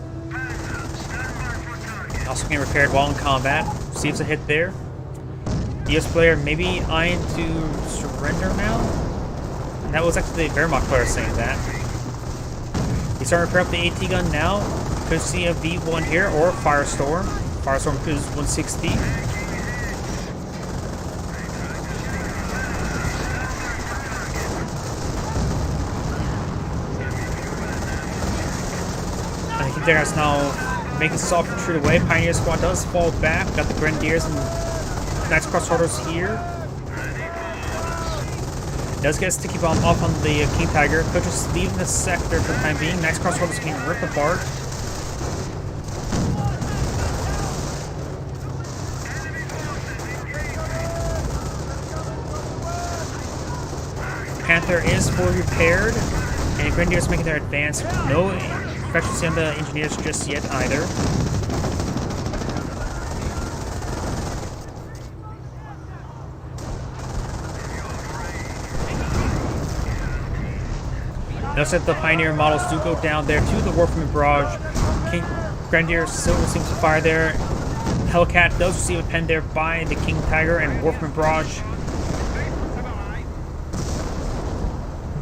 Also getting repaired while in combat. Receives a hit there. US player maybe eyeing to surrender now? And that was actually the Wehrmacht player saying that. He's starting to repair up the AT gun now. Could see a V1 here or Firestorm. Firestorm is 160. There's now making soft retreat away. Pioneer squad does fall back. Got the Grenadiers and Knights Cross Horders here. Does get a sticky bomb off on the King Tiger. Could just leave the sector for the time being. Knights Cross Horders being ripped apart. Panther is fully repaired. And Grenadiers making their advance. No efficiency on the engineers just yet either. Notice that the Pioneer models do go down there to the Warfman Barrage. Grenadier still receives a fire there. Hellcat does receive a pen there by the King Tiger and Warfman Barrage.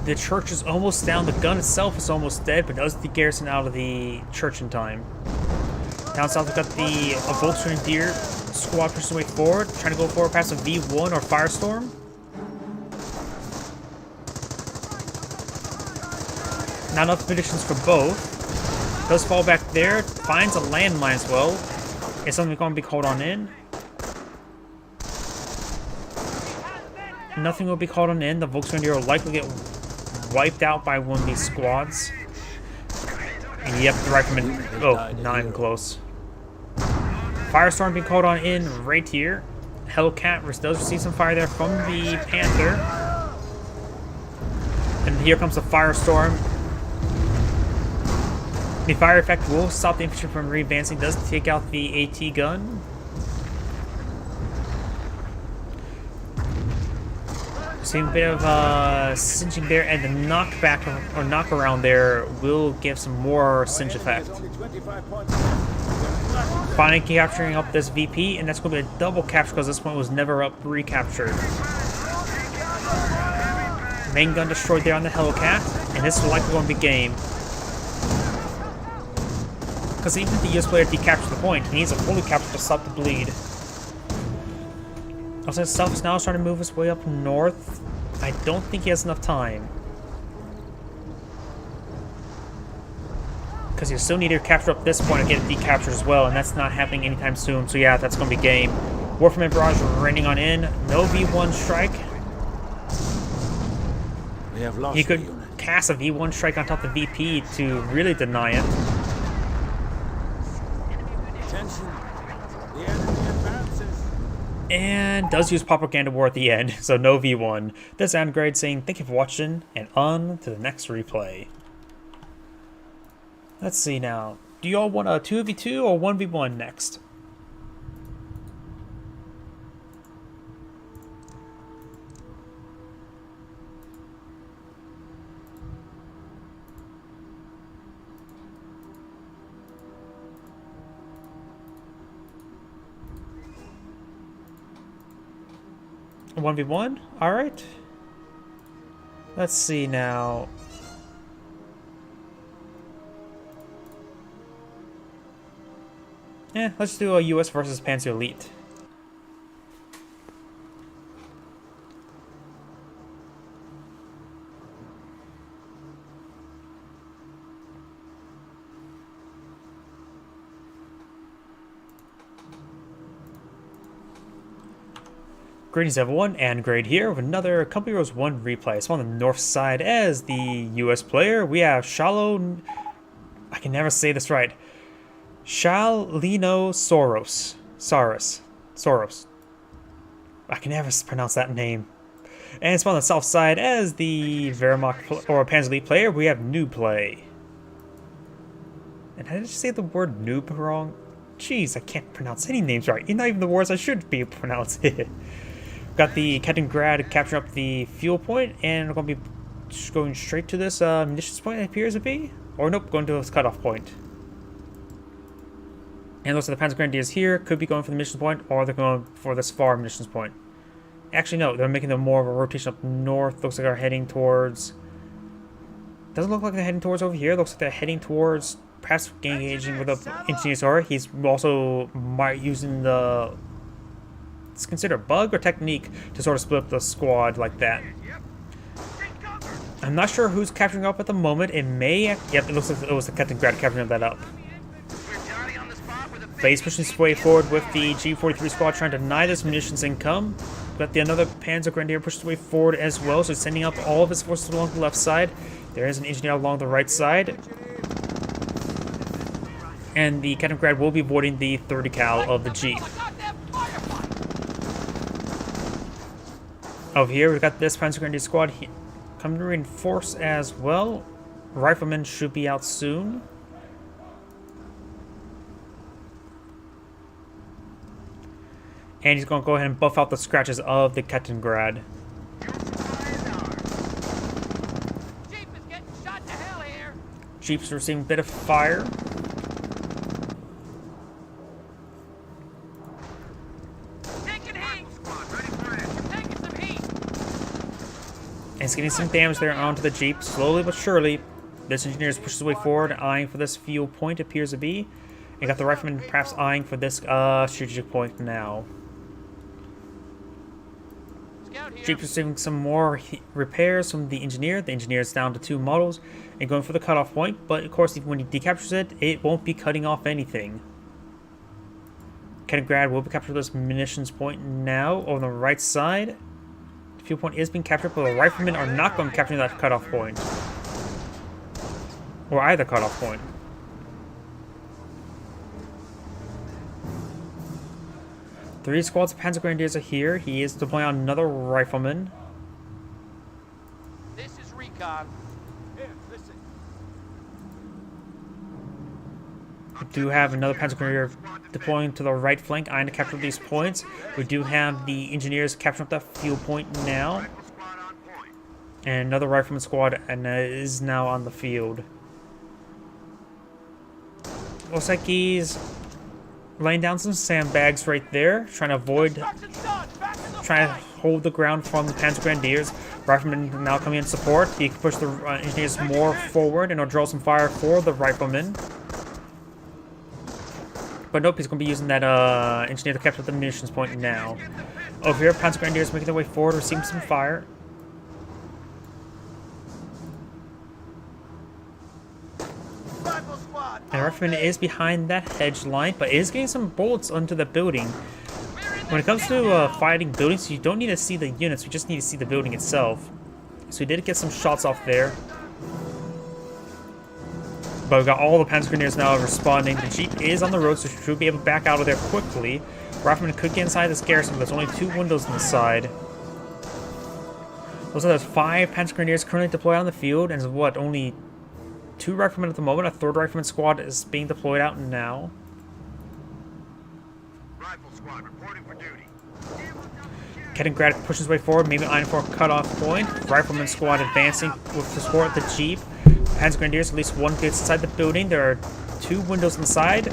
The church is almost down. The gun itself is almost dead, but does the garrison out of the church in time. Down south, we've got the Volksgrenadier squad pushing way forward, trying to go forward past a V1 or Firestorm. Not enough conditions for both. Does fall back there, finds a landmine as well. Is something going to be called on in? Nothing will be called on in. The Volksgrenadier will likely get wiped out by one of these squads. And yep, the Rifleman. Oh, not even close. Firestorm being called on in right here. Hellcat does receive some fire there from the Panther. And here comes the Firestorm. The fire effect will stop the infantry from re-advancing. Does take out the AT gun. Seeing a bit of cinching there, and the knockback or knockaround there will give some more cinch effect. Finally capturing up this VP, and that's going to be a double capture because this one was never up recaptured. Main gun destroyed there on the Hellcat, and this is likely going to be game. Because even if the US player decaptures the point, he needs a fully capture to stop the bleed. Also, Stealth is now starting to move his way up north. I don't think he has enough time. Because you still need to capture up this point and get it decaptured as well, and that's not happening anytime soon. So yeah, that's going to be game. Warfman Barrage raining on in. No V1 strike. We have lost He could cast a V1 strike on top of the VP to really deny it. Attention. The enemy And does use propaganda war at the end, so no V1. This is Andgrade saying thank you for watching, and on to the next replay. Let's see now. Do you all want a 2v2 or 1v1 next? A 1v1? Alright. Let's see now. Let's do a US versus Panzer Elite. Greetings everyone, Andgrade here with another Company Heroes 1 replay. So on the north side as the US player, we have Shalino... I can never say this right. Shalino Soros. I can never pronounce that name. And it's on the south side as the Wehrmacht or Panzer Elite player, we have Noob. And how did you say the word noob wrong? Jeez, I can't pronounce any names right. Not even the words I should be able to pronounce it. Got the Kaliningrad capturing up the fuel point, and we're going to be going straight to this munitions point, it appears to be. Or nope, going to this cutoff point. And looks like the Panzer Grenadiers here could be going for the munitions point, or they're going for this far munitions point. Actually, no, they're making them more of a rotation up north. Looks like they're heading towards... Doesn't look like they're heading towards over here. Looks like they're heading towards perhaps engaging with the engineer. He's also using the... It's considered a bug or technique to sort of split up the squad like that. I'm not sure who's capturing up at the moment. It may... Yep, it looks like it was the Kaliningrad capturing that up. But he's pushing his way forward with the G43 squad trying to deny this munitions income. But another Panzer Grenadier pushes his way forward as well, so he's sending up all of his forces along the left side. There is an engineer along the right side. And the Kaliningrad will be avoiding the 30 cal of the Jeep. Over here, we've got this Panzer Grenadier squad coming to reinforce as well. Riflemen should be out soon. And he's going to go ahead and buff out the scratches of the Kaliningrad. Jeep is getting shot to hell here. Jeep's receiving a bit of fire. And it's getting some damage there onto the Jeep, slowly but surely. This engineer pushes his way forward, eyeing for this fuel point, appears to be. And got the rifleman perhaps eyeing for this strategic point now. Jeep receiving some more repairs from the engineer. The engineer is down to 2 models and going for the cutoff point. But of course, when he decaptures it, it won't be cutting off anything. Kaliningrad will be captured this munitions point now on the right side. The fuel point is being captured, but the riflemen are not going to capture that cutoff point. Or either cutoff point. Three squads of Panzer Grenadiers are here. He is deploying on another rifleman. This is recon. Here, listen. We do have another Panzer Grenadier deploying to the right flank, eyeing to capture these points. We do have the engineers capturing up that fuel point now. And another rifleman squad is now on the field. Looks like he's laying down some sandbags right there, trying to avoid, trying to hold the ground from the Panzer Grenadiers. Riflemen now coming in support. He can push the engineers more forward and will draw some fire for the riflemen. But nope, he's going to be using that engineer to capture the munitions point now. Over here, Panzer Grenadiers making their way forward, receiving some fire. And Rifleman is behind that hedge line, but is getting some bullets onto the building. When it comes to fighting buildings, you don't need to see the units, you just need to see the building itself. So we did get some shots off there. But we got all the Panzer Grenadiers now responding. The Jeep is on the road, so we should be able to back out of there quickly. Rifleman could get inside this garrison, but there's only 2 windows on the side. Also, there's 5 Panzer Grenadiers currently deployed on the field, and what, only 2 riflemen at the moment. A 3rd rifleman squad is being deployed out now. Rifle squad reporting for duty. Kettengrad pushes his way forward, maybe eyeing for a cutoff point. Rifleman squad advancing with the support of the Jeep. Panzer Grenadiers, at least 1 gets inside the building. There are 2 windows inside.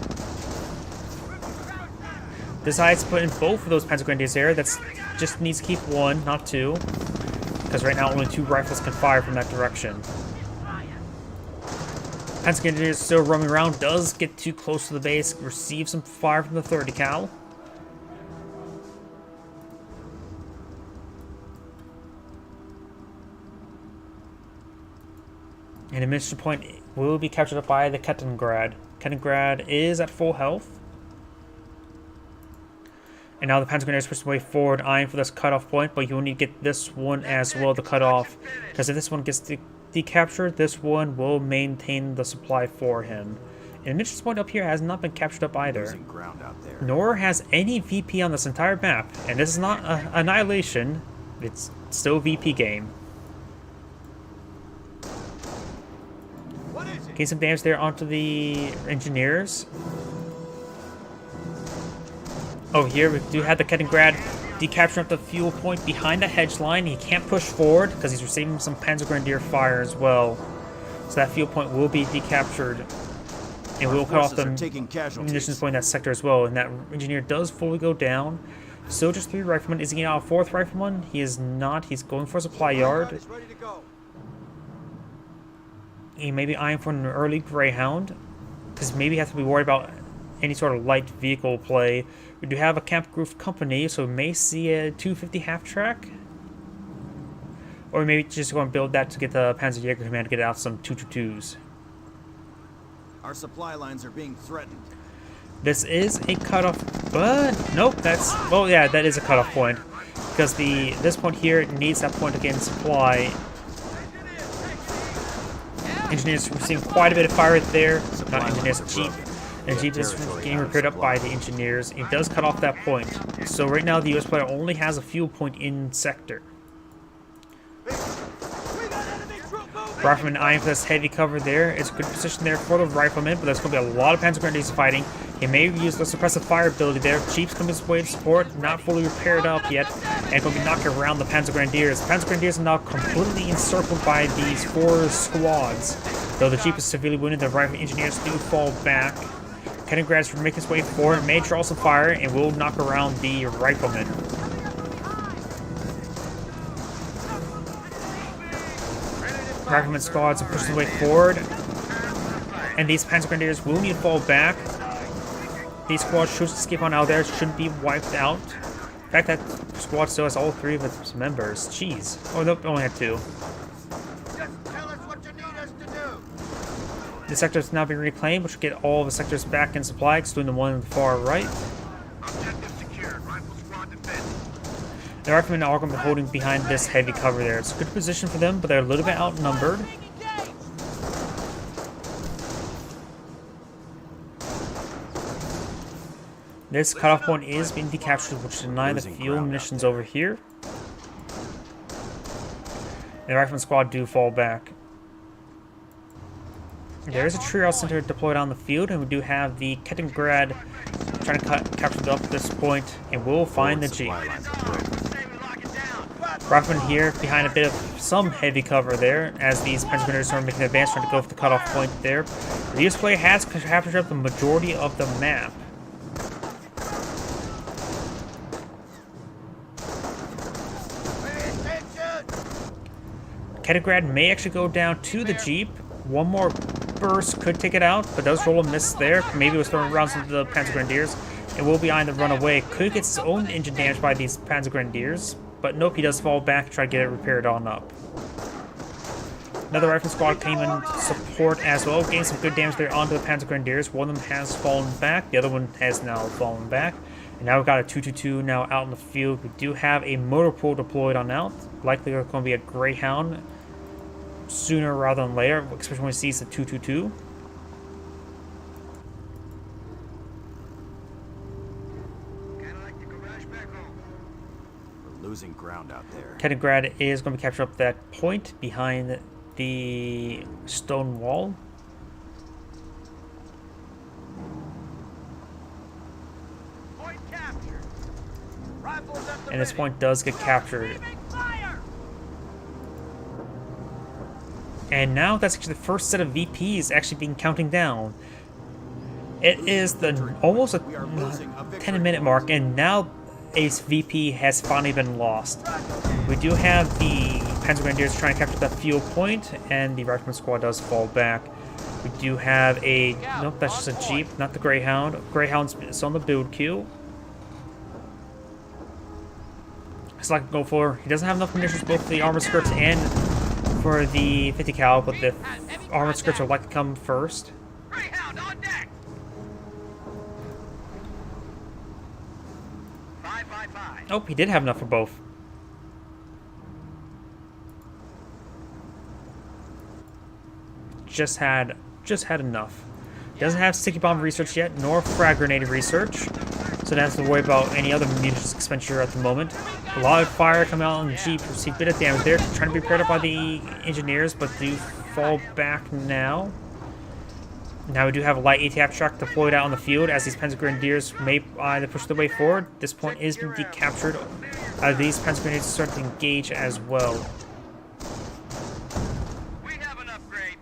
Decides to put in both of those Panzer Grenadiers there. That's just needs to keep 1, not 2. Because right now only 2 rifles can fire from that direction. Panzer Grenadiers still roaming around, does get too close to the base, receives some fire from the 30 cal. And the mission point will be captured up by the Kettengrad. Kettengrad is at full health. And now the Panzer Grenadiers push their way forward, eyeing for this cutoff point, but you will need to get this one as well to cut off. Because if this one gets decaptured, this one will maintain the supply for him. And the mission point up here has not been captured up either. Losing ground out there. Nor has any VP on this entire map. And this is not Annihilation, it's still a VP game. Gain some damage there onto the engineers. Oh, here we do have the Kettengrad decapturing up the fuel point behind the hedge line. He can't push forward because he's receiving some Panzer Grenadier fire as well. So that fuel point will be decaptured. And we'll cut off the munitions point in that sector as well. And that engineer does fully go down. Still just 3 riflemen. Is he getting out a 4th rifleman? He is not. He's going for a supply yard. He may be eyeing for an early Greyhound. Because maybe he has to be worried about any sort of light vehicle play. We do have a Kampfgruppe company, so we may see a 250 half-track. Or maybe just going to build that to get the Panzerjäger Command to get out some 222s. Our supply lines are being threatened. This is a cutoff, but nope, that's, well, yeah, that is a cutoff point. Because this point here needs that point to get in supply. Engineers receiving quite a bit of fire right there. Not engineers, Jeep. And Jeep is getting repaired up by the engineers. It does cut off that point. So right now the US player only has a fuel point in sector. Rifleman eyeing for this heavy cover there. It's a good position there for the rifleman, but there's going to be a lot of Panzer Grenadiers fighting. He may use the suppressive fire ability there. Jeep's coming his way to support, not fully repaired up yet, and going to be knocking around the Panzer Grenadiers. The Panzer Grenadiers are now completely encircled by these 4 squads. Though the Jeep is severely wounded, the rifle engineers do fall back. Kettingrad's making his way forward, may draw some fire, and will knock around the rifleman. Rifleman squads are pushing their way forward, and these Panzer Grenadiers will need to fall back. These squads should escape on out there, shouldn't be wiped out. In fact, that squad still has all 3 of its members. Jeez. Oh, nope, only had 2. Just tell us what you need us to do. The sector is now being reclaimed, which will get all of the sectors back in supply, excluding the one on the far right. Objective secured. Rifle squad defended. The riflemen are going to be holding behind this heavy cover there. It's a good position for them, but they're a little bit outnumbered. This cutoff point is being decaptured, which deny the fuel munitions over here. The rifleman squad do fall back. There is a trio center deployed on the field, and we do have the Kettengrad trying to capture up at this point, and we'll find the Jeep. Rifleman here behind a bit of some heavy cover there, as these Panzer Grenadiers are making an advance trying to go for the cutoff point there. The US player has captured up the majority of the map. Kettengrad may actually go down to the Jeep. One more burst could take it out, but does roll a miss there. Maybe it was throwing rounds into the Panzer Grenadiers. It will be eyeing the runaway. Could get his own engine damaged by these Panzer Grenadiers. But nope, he does fall back, try to get it repaired on up. Another rifle squad came in support as well, gained some good damage there onto the Panzer Grenadiers. One of them has fallen back, the other one has now fallen back. And now we've got a 222 now out in the field. We do have a motor pool deployed on out. Likely there's going to be a Greyhound sooner rather than later, especially when we see the 222. losing ground out there. Kaliningrad is going to be captured up that point behind the stone wall. Point captured. Rifles at the And this ready. point does get captured. Receiving fire. And now that's actually the first set of VPs actually being counting down. It is the almost a 10-minute mark, and now Ace VP has finally been lost. We do have the Panzer Grenadiers trying to capture that fuel point, and the Rifleman squad does fall back. We do have a... Nope, that's just a Jeep, not the Greyhound. Greyhound's is on the build queue. So I can go for... He doesn't have enough munitions both for the armored skirts and for the 50 cal, but the armored skirts are likely to come first. Greyhound on deck. 555. Oh, he did have enough for both. Just had enough. Doesn't have sticky bomb research yet, nor frag grenade research, so doesn't have to worry about any other munitions expenditure at the moment. A lot of fire coming out on the Jeep, receive a bit of damage there, trying to be paired up by the engineers, but do fall back now. Now we do have a light ATF truck deployed out on the field as these Panzer Grenadiers may either push their way forward. This point is being decaptured. These Panzer Grenadiers start to engage as well. We have an upgrade.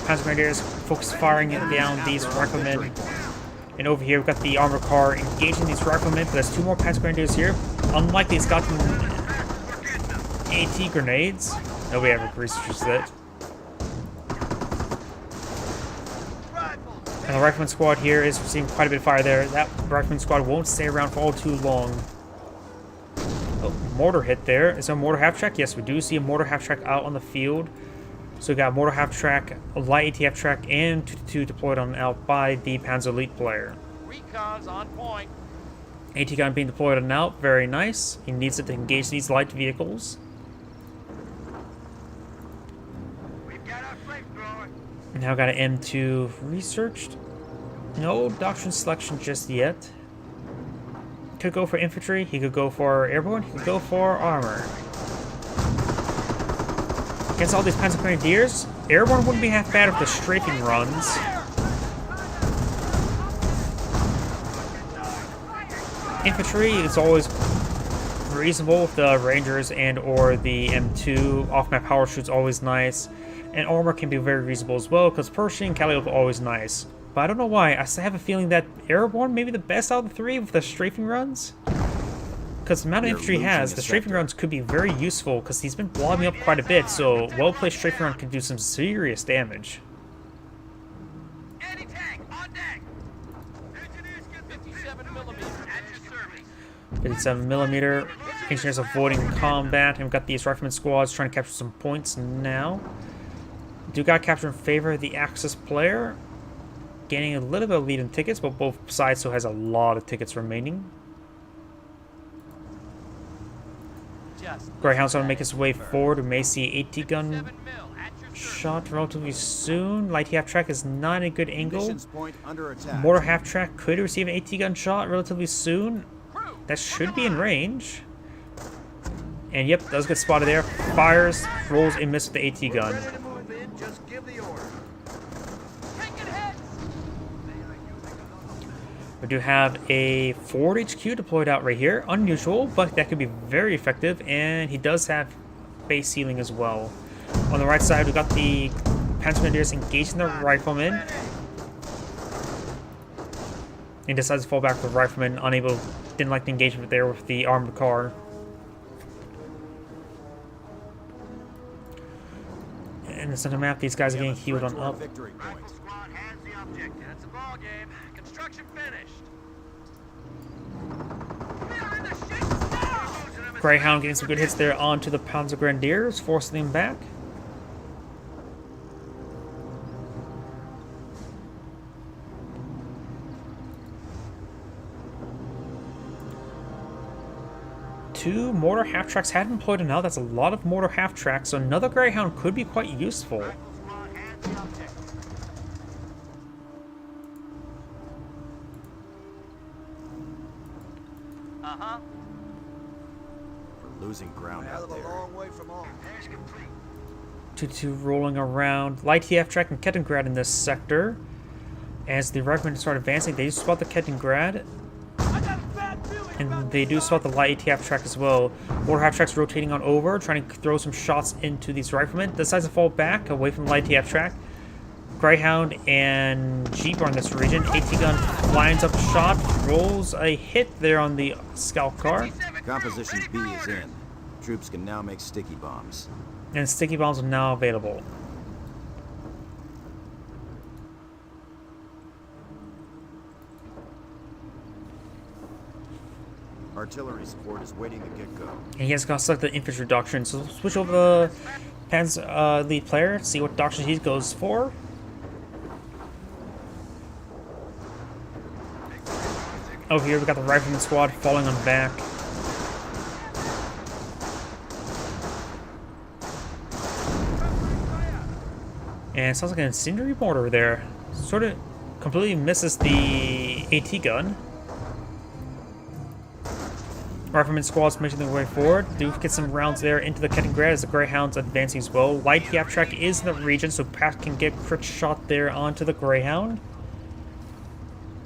Panzer Grenadiers focus firing down these riflemen. And over here we've got the armored car engaging these riflemen, but there's two more Panzer Grenadiers here. Unlikely it's got AT grenades. Nobody ever researches that. And the Rifleman squad here is receiving quite a bit of fire there. That Rifleman squad won't stay around for all too long. Oh, mortar hit there. Is there a mortar half-track? Yes, we do see a mortar half-track out on the field. So we got a mortar half-track, a light ATF track, and 222 deployed on out by the Panzer Elite player. Recon's on point. AT gun being deployed on out. Very nice. He needs it to engage these light vehicles. We've got our flamethrower. Now got an M2 researched. No doctrine selection just yet. Could go for infantry, he could go for airborne, he could go for armor. Against all these Panzer Grenadiers, airborne wouldn't be half bad with the strafing runs. Infantry is always reasonable with the Rangers and or the M2. Off-map power shoot's always nice. And armor can be very reasonable as well, because Pershing and Calliope are always nice. But I don't know why, I still have a feeling that Airborne may be the best out of the three with the strafing runs. Because the amount of infantry he has, the strafing runs could be very useful, because he's been blocking up quite a bit, so well-placed strafing run can do some serious damage. Anti-tank on deck. Engineers get 57 millimeter at your service. 57mm, engineers avoiding combat, and we've got these rifleman squads trying to capture some points now. Do got capture in favor of the Axis player, gaining a little bit of lead in tickets, but both sides still has a lot of tickets remaining. Greyhound's going to make his way forward. We may see 80 gun shot relatively soon. Light half track is not a good angle. Munitions point under attack. Mortar half track could receive an 80 gun shot relatively soon. That should be in range. And yep, does get spotted there. Fires, rolls, and misses with the AT gun. Ready to move in, just give the order. Taking hits. We do have a forward HQ deployed out right here. Unusual, but that could be very effective. And he does have base ceiling as well. On the right side, we've got the Panzer Grenadiers engaging the riflemen. And decides to fall back with the riflemen, unable, didn't like the engagement there with the armored car. In the center map, these guys are getting healed on up. Victory point. Rifle squad has the objective. That's a ball game. Construction finished. We are in the shit now. Greyhound getting some good hits there onto the Panzer Grenadiers, forcing them back. Two mortar half-tracks had been deployed now. That's a lot of mortar half-tracks, so another Greyhound could be quite useful. Rifle squad has the objective. Uh-huh. We're losing ground Hell out of a there. long way from home. 2-2 rolling around. Light TF track and Kettengrad in this sector. As the riflemen start advancing, they do spot the Kettengrad. And they do spot the light ATF track as well. Mortar half tracks rotating on over, trying to throw some shots into these riflemen. Decides to fall back away from the light ATF track. Greyhound and Jeep are in this region. AT gun lines up a shot, rolls a hit there on the scout car. Composition B is in. Troops can now make sticky bombs. And sticky bombs are now available. Artillery support is waiting to get go. And he has got select the infantry doctrine. So switch over the Pan's lead player, see what doctrine he goes for. Over here we got the rifleman squad falling on back. And it sounds like an incendiary mortar there. Sort of completely misses the AT gun. Rifleman squads making their way forward. Do get some rounds there into the Kettengrad as the Greyhound's advancing as well. Light Yap track is in the region, so Pat can get crit shot there onto the Greyhound.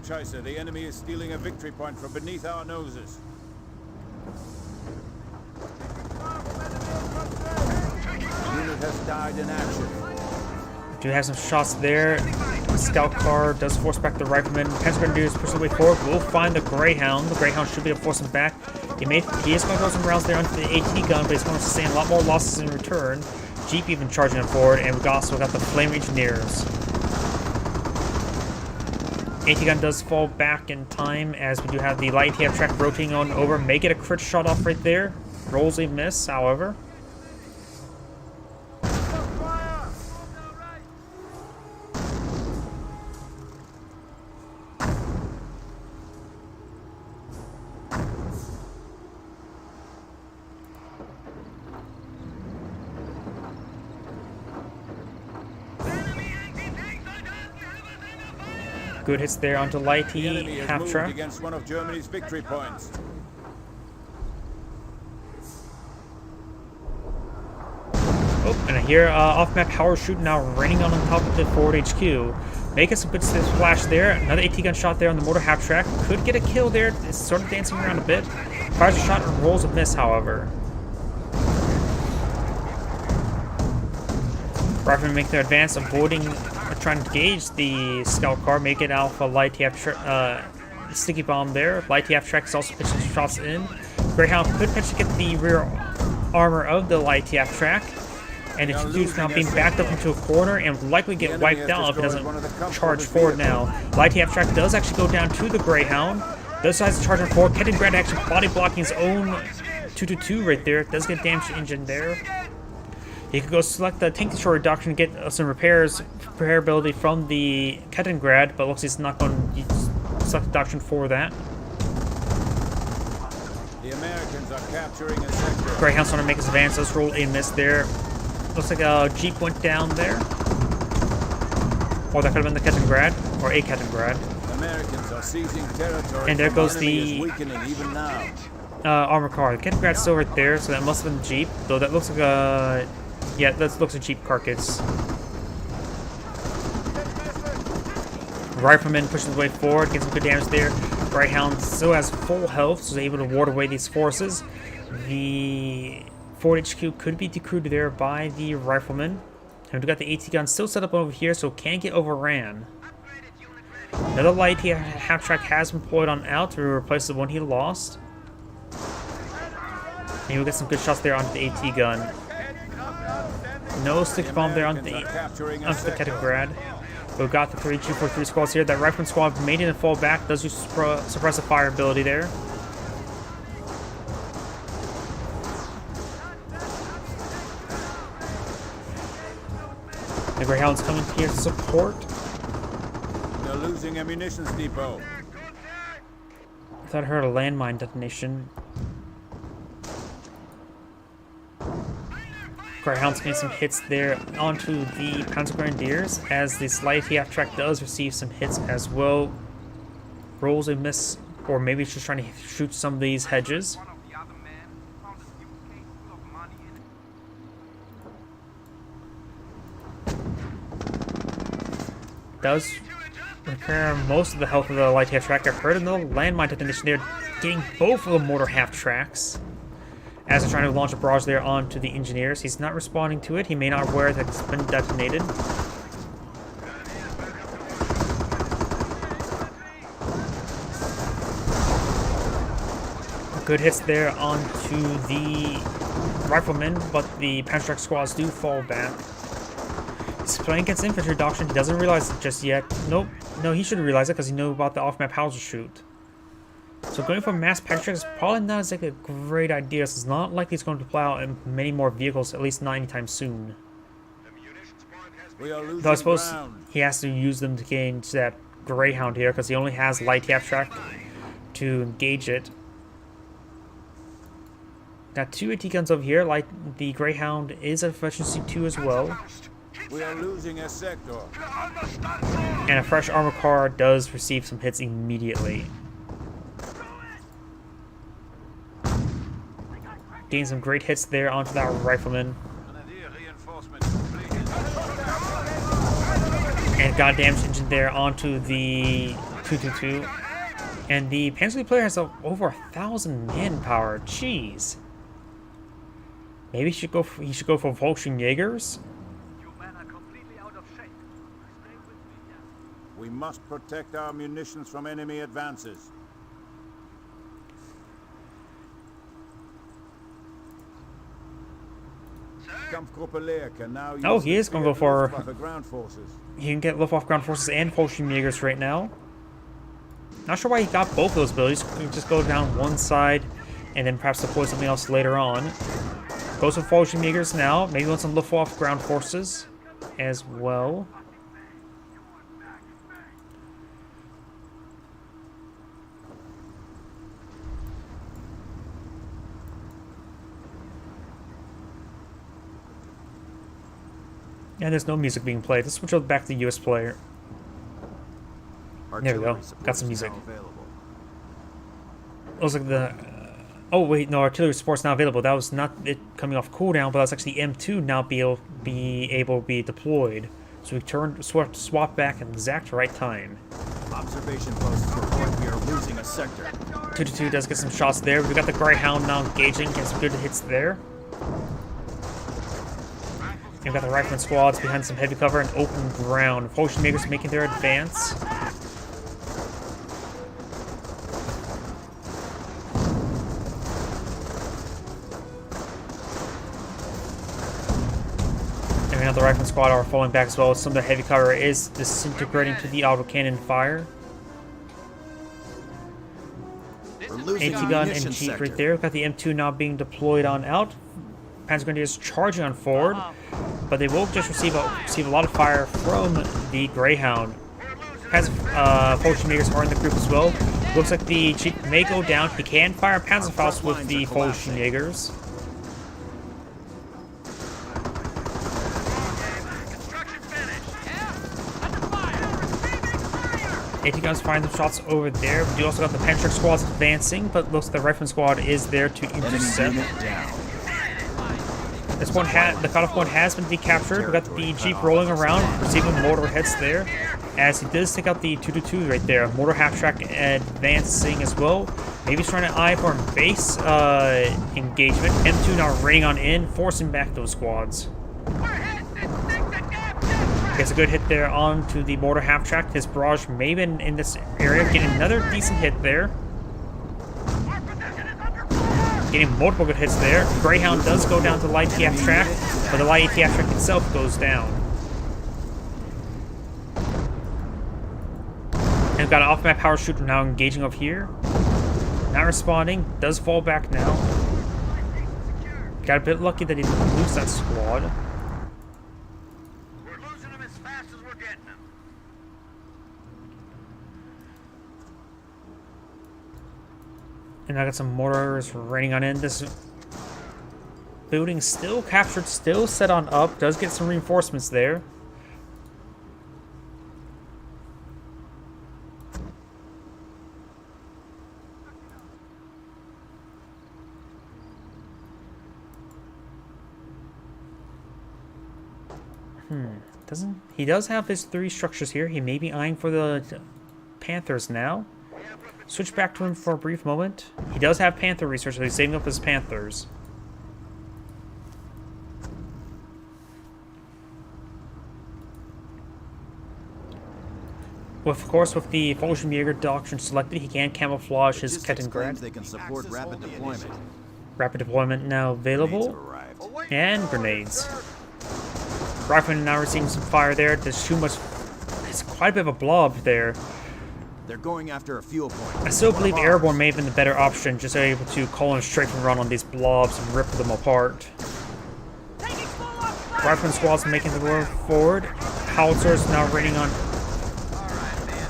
Chaser, the enemy is stealing a victory point from beneath our noses. Unit has died in action. Do have some shots there. Scout car does force back the rifleman. Panzergrenadiers push the way forward. Will find the Greyhound. The Greyhound should be able to force him back. He is going to throw some rounds there onto the AT gun, but he's going to sustain a lot more losses in return. Jeep even charging it forward, and we've also got the Flame Engineers. AT gun does fall back in time as we do have the light ATF track rotating on over. May get a crit shot off right there. Rolls a miss, however. Good hits there onto Lighty, The enemy has half moved track. against one of Germany's victory points. Oh, and I hear off-map power shoot now raining on top of the forward HQ. Making some good splash there. Another AT gun shot there on the mortar half track. Could get a kill there. It's sort of dancing around a bit. Fires a shot and rolls a miss, however. Riflemen make their advance, avoiding trying to engage the scout car, make it Alpha Light TF sticky bomb there. Light TF track is also pitching shots in. Greyhound could potentially get the rear armor of the Light TF track, and its dude's now being backed up into a corner and will likely get wiped out if it doesn't charge forward now. Light TF track does actually go down to the Greyhound. Does decide to charge him forward. Kettengrad actually body blocking his own 222 right there. Does get damage to engine there. He could go select the tank destroyer doctrine and get some repairability from the Kettengrad, but looks like he's not going to select the doctrine for that. The Americans are capturing a sector. Greyhound's trying to make his advance. Let's roll a miss there. Looks like a Jeep went down there. Or that could have been the Kettengrad, or a Kettengrad. Americans are seizing territory. And there from goes enemy the- is weakening even now. Armor car. The Kettengrad's still right there, so that must have been the Jeep. Though that looks like a... Yeah, that looks like a Jeep carcass. Rifleman pushes his way forward, gets some good damage there. Greyhound still has full health, so is able to ward away these forces. The Ford HQ could be decrewed there by the Rifleman. And we've got the AT gun still set up over here, so can't get overran. Another light half track has been deployed on out to replace the one he lost. And you'll get some good shots there onto the AT gun. No stick bomb there onto the Kettengrad. We've got the 3-2-4-3 squads here. That Rifleman squad made it and fall back. Does use suppressive fire ability there. The Greyhound's coming here to support. They're losing a munitions depot. I thought I heard a landmine detonation. Greyhound's getting some hits there onto the Panzergrenadiers as this light TF track does receive some hits as well. Rolls a miss Or maybe he's just trying to shoot some of these hedges. One of the other men found a suitcase full of money in it. Does repair most of the health of the light half-track. I heard another landmine detonation there, getting both of the mortar half-tracks. As they're trying to launch a barrage there onto the engineers. He's not responding to it. He may not aware that it's been detonated. Good hits there onto the riflemen, but the Panzertrack squads do fall back. He's playing against infantry doctrine. He doesn't realize it just yet. Nope. No, he should realize it because he knew about the off-map howitzer shoot. So going for mass Panzertrack is probably not exactly a great idea. It's not likely he's going to plow in many more vehicles, at least not anytime soon. We are losing Though I suppose ground. he has to use them to gain that Greyhound here because he only has light half-track to engage it. Got 2 AT guns over here. Like the Greyhound is a efficiency 2 as well. We are losing a sector. And a fresh armor car does receive some hits immediately. Gain some great hits there onto that rifleman. And got a damage engine there onto the 222. And the Panzer player has over 1,000 manpower. Jeez. Maybe he should go for Volkswagen-Jägers? We must protect our munitions from enemy advances. Kampfgruppe Leer can now use Oh, he is going to go for... Luftwaffe ground forces. He can get Luftwaffe ground forces and Volkswagen-Jägers right now. Not sure why he got both of those abilities. He could just go down one side and then perhaps deploy something else later on. Goes with Volkswagen-Jägers now. Maybe wants some Luftwaffe ground forces as well. And there's no music being played. Let's switch over back to the US player. There we go. Got some music. Looks like the... oh wait, no, artillery support's not available. That was not it coming off cooldown, but that's actually M2 now be able to be deployed. So we swap back at the exact right time. Observation posts report we are losing a sector. 222 does get some shots there. We got the Greyhound now engaging, getting some good hits there. And we've got the rifleman squads behind some heavy cover and open ground. Volkswagen-Jägers making their advance. And we have the rifleman squad are falling back as well. Some of the heavy cover is disintegrating to the autocannon fire. We're losing AT gun munition and Jeep sector. right there. We've got the M2 now being deployed on out. Panzer Grenadiers charging on forward, but they will just receive a lot of fire from the Greyhound. Volkswagen-Jägers are in the group as well. Looks like the Jeep may go down. He can fire Panzerfaust with the Volkswagen-Jägers. AT guns firing some shots over there. We do also got the Panzer squads advancing, but looks like the Rifleman squad is there to Enemy intercept. unit down. This one the cutoff point has been decaptured. We got the Jeep rolling around, receiving mortar hits there. As he does take out the 222 right there. Mortar half-track advancing as well. Maybe he's trying to eye for a base engagement. M2 now raining on in, forcing back those squads. Gets a good hit there onto the mortar half-track. His barrage may have been in this area. Getting another decent hit there. Getting multiple good hits there. Greyhound does go down to light ATF track, but the light ATF track itself goes down. And we've got an off-map power shooter now engaging over here. Not responding. Does fall back now. Got a bit lucky that he didn't lose that squad. We're losing them as fast as we're getting them. And I got some mortars raining on in. This building still captured, still set on up. Does get some reinforcements there. He does have his 3 structures here. He may be eyeing for the Panthers now. Switch back to him for a brief moment. He does have Panther research, so he's saving up his Panthers. Of course, with the Fallschirmjäger doctrine selected, he can camouflage his Logistics claims Kettengrad. they can support rapid deployment. Rapid deployment now Grenades have available. arrived. And grenades. Rifleman now receiving some fire there. There's too much. It's quite a bit of a blob there. They're going after a fuel point. I still One believe of ours. Airborne may have been the better option, just able to call in straight and run on these blobs and rip them apart. Rifleman squads making the move forward. Howitzers now raining on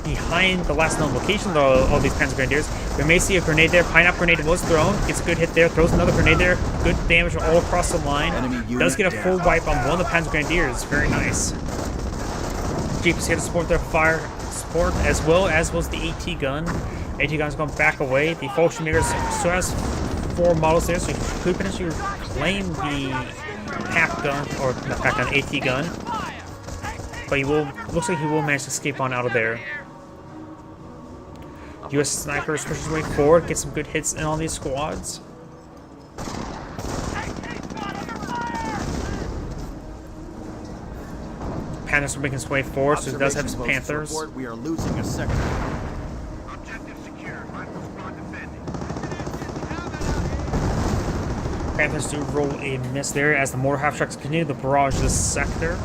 behind the last known location of all these Panzer Grenadiers. We may see a grenade there. Pineapple grenade was thrown. Gets a good hit there. Throws another grenade there. Good damage all across the line. Enemy unit Does get a full down. wipe on one of the Panzer Grenadiers. Very nice. Jeep is here to support their fire support, as well as was the AT gun. AT gun's going back away. The Fallschirmjäger still has 4 models there, so you could potentially claim the pack gun, or not pack gun, AT gun. But he will, looks like he will manage to escape on out of there. US snipers pushes his way forward, gets some good hits in all these squads. Panthers are making his way forward, so he does have his Observation posts Panthers. report we are losing a sector. Objective secure. Rifle squad defending. Panthers do roll a miss there as the mortar half tracks continue to barrage this sector.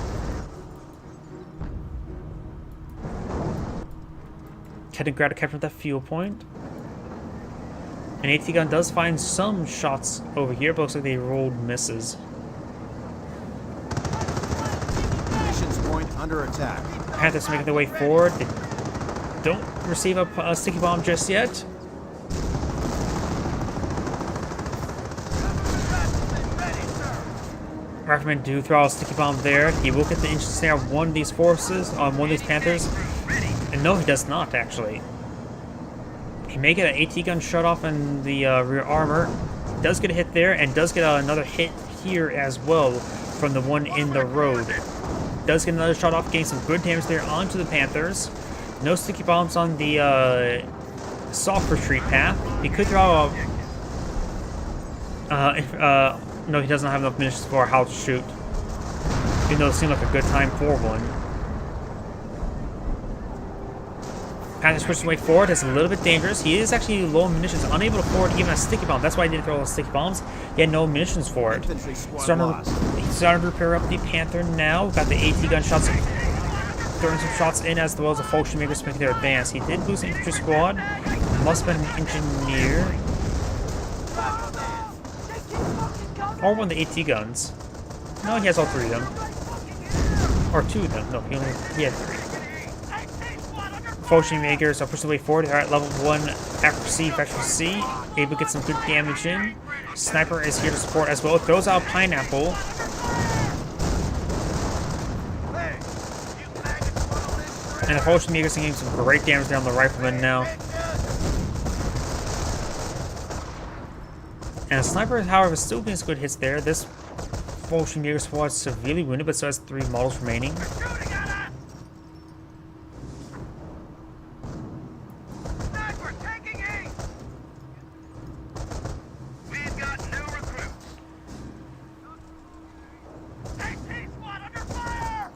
Kettengrad captured that fuel point. An AT gun does find some shots over here, but looks like they rolled misses. Munitions point under attack. Panthers making their way forward. They don't receive a sticky bomb just yet. Rifleman do throw out a sticky bomb there. He will get the instant snare of one of these forces, on one of these Panthers. And no, he does not, actually. He may get an AT gun shut off in the rear armor. Does get a hit there, and does get another hit here as well from the one in the road. Does get another shot off, getting some good damage there onto the Panthers. No sticky bombs on the soft retreat path. He could throw a... no, he does not have enough munitions for how to shoot. Even though it seemed like a good time for one. Panthers pushes way forward. It's a little bit dangerous. He is actually low on munitions, unable to forward even a sticky bomb. That's why he didn't throw those sticky bombs. He had no munitions for it. Infantry squad He's starting to repair up the Panther now. Got the AT gun shots, throwing some shots in as well as the Fallschirmjägers making their advance. He did lose an infantry squad. Must have been an engineer. Or one of the AT guns. No, he has all 3 of them. Or 2 of them. No, he had 3. Fallschirmjägers are pushing the way forward. They're at level 1 accuracy, veteran C. Able to get some good damage in. Sniper is here to support as well. Throws out Pineapple. And the Fallschirmjägers are getting some great damage down the Rifleman now. And the Sniper, however, still getting some good hits there. This Fallschirmjäger squad is severely wounded, but still has 3 models remaining. Sniper taking aim. We've got new recruits. AT squad under fire.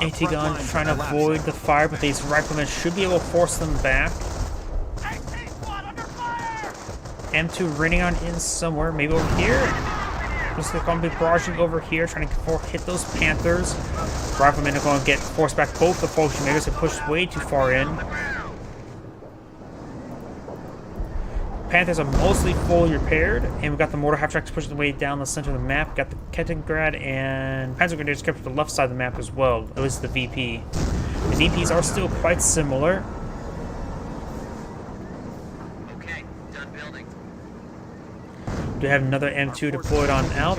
AT gun trying to avoid the fire, but these Riflemen should be able to force them back. AT squad under fire. M2 raining on in somewhere, maybe over here. Looks like I'm going to be barraging over here, trying to hit those Panthers. Riflemen are going to get forced back. Both the Fallschirmjägers have pushed way too far in. Panthers are mostly fully repaired, and we've got the mortar half tracks pushing the way down the center of the map. Got the Kettengrad and Panzer Grenadiers kept to the left side of the map as well, at least the VP. The VPs are still quite similar. Okay, done building. Do have another M2 deployed on out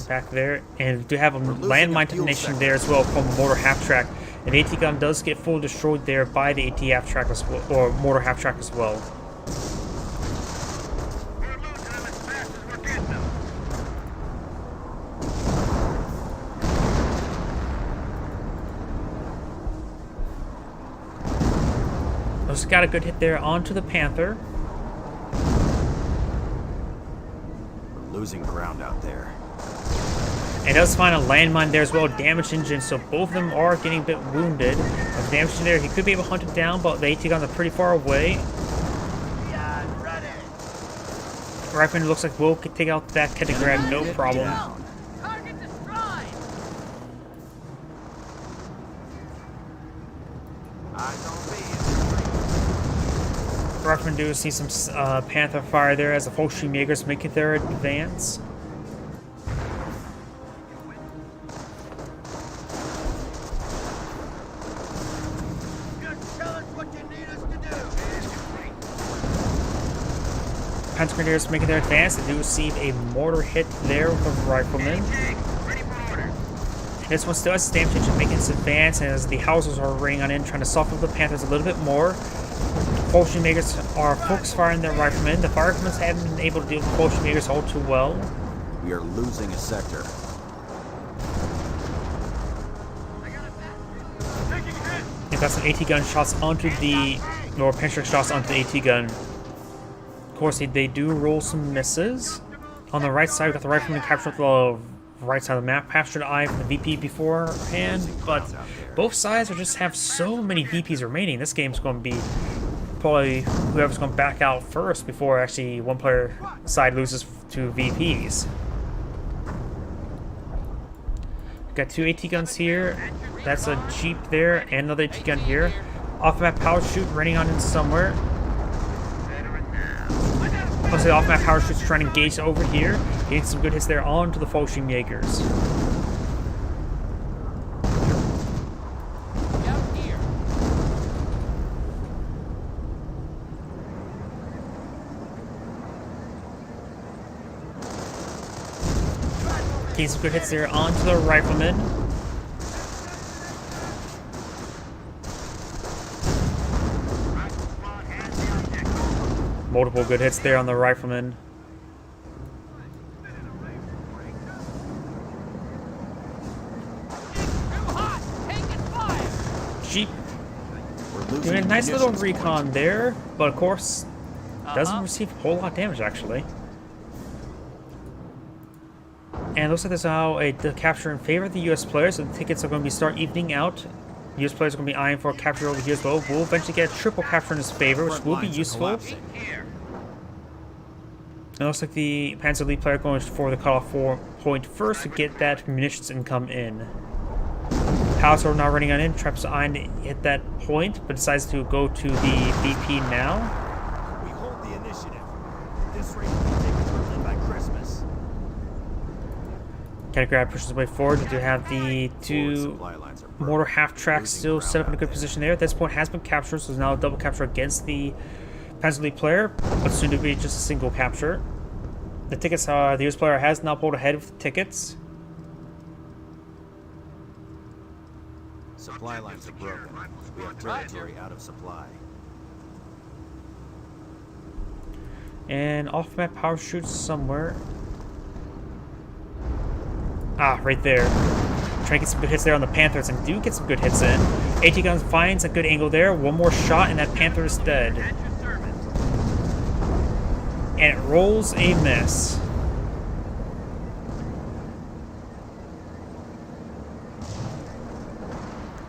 back there, and do have a landmine detonation there as well from a mortar half track. An AT gun does get fully destroyed there by the AT half track as well, or mortar half track as well. We're losing them as fast as we're getting them. Just got a good hit there onto the Panther. We're losing ground out there. And does find a landmine there as well, damage engine, so both of them are getting a bit wounded. With damage in there, he could be able to hunt it down, but the AT guns are pretty far away. Rifleman looks like we'll take out that Ketegrad, no problem. Target destroyed. Eyes on me. Rifleman do see some Panther fire there as the Fallschirmjägers make their advance. Panther Grenadiers making their advance. They do receive a mortar hit there with the Rifleman. This one still has damage engine making its advance as the houses are raining on in, trying to soften up the Panthers a little bit more. Fallschirmjägers are focus firing their Riflemen. The Firemen haven't been able to deal with Fallschirmjägers all too well. We are losing a sector. They got some AT gun shots onto the, or penetrating shots onto the AT gun. Of course, they do roll some misses. On the right side, we got the Rifleman captured the right side of the map, captured eye from the VP beforehand, but both sides just have so many VPs remaining. This game's going to be probably whoever's going to back out first before actually one player side loses to VPs. Got two AT guns here. That's a Jeep there and another AT gun here. Off-map power shoot running on in somewhere. Plus the off-map power shoot's trying to engage over here. Getting some good hits there onto the Fallschirmjägers. Getting some good hits there onto the Riflemen. Multiple good hits there on the Rifleman. Jeep doing a nice little recon there, but of course doesn't receive a whole lot of damage actually. And it looks like there's now a capture in favor of the US players, so the tickets are going to be start evening out. US players are going to be eyeing for a capture over here as well. We'll eventually get a triple capture in his favor, which will be useful. It looks like the Panzer Elite player going for the cutoff point first to get that munitions income in. Palliser now running on in, traps eyeing to hit that point, but decides to go to the VP now. We hold the initiative. This race will be taken to Berlin by Christmas. Ketegrad pushes his way forward. We do have the two mortar half-tracks still set up in a good position there. At this point has been captured, so there's now a double capture against the Panzer Elite player, but soon to be just a single capture. The tickets are, the US player has now pulled ahead with the tickets. Supply lines are broken. We have territory out of supply. And off-map power shoots somewhere. Ah, right there. Trying to get some good hits there on the Panthers, and do get some good hits in. AT Guns finds a good angle there. One more shot, and that Panther is dead. And it rolls a miss.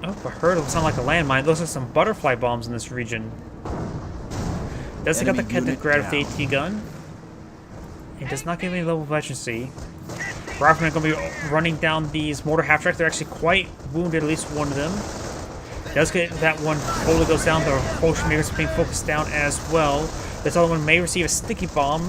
Oh, I heard it sound like a landmine. Those are some butterfly bombs in this region. Doesn't got the Ketegrad with the AT gun. It does not give any level of efficiency. Riflemen are going to be running down these mortar half-tracks. They're actually quite wounded, at least one of them. Does get that one totally goes down. The Fallschirmjägers being focused down as well. This other one may receive a sticky bomb.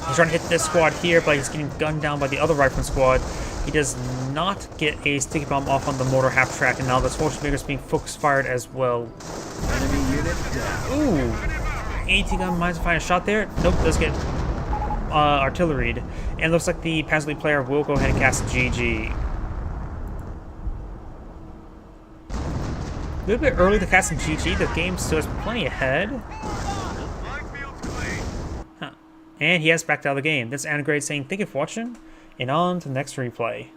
He's trying to hit this squad here, but he's getting gunned down by the other Rifleman squad. He does not get a sticky bomb off on the mortar half-track, and now the Fallschirmjägers being focus fired as well. Enemy unit down. Ooh! AT gun might find a shot there. Nope, does get artilleried. And it looks like the Panzer Elite player will go ahead and cast GG. A little bit early to cast in GG. The game still has plenty ahead. Huh. And he has backed out of the game. This is Anagrade saying thank you for watching, and on to the next replay.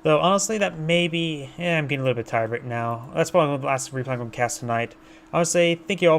Though, honestly, that may be... I'm getting a little bit tired right now. That's probably the last replay I'm going to cast tonight. I would say thank you all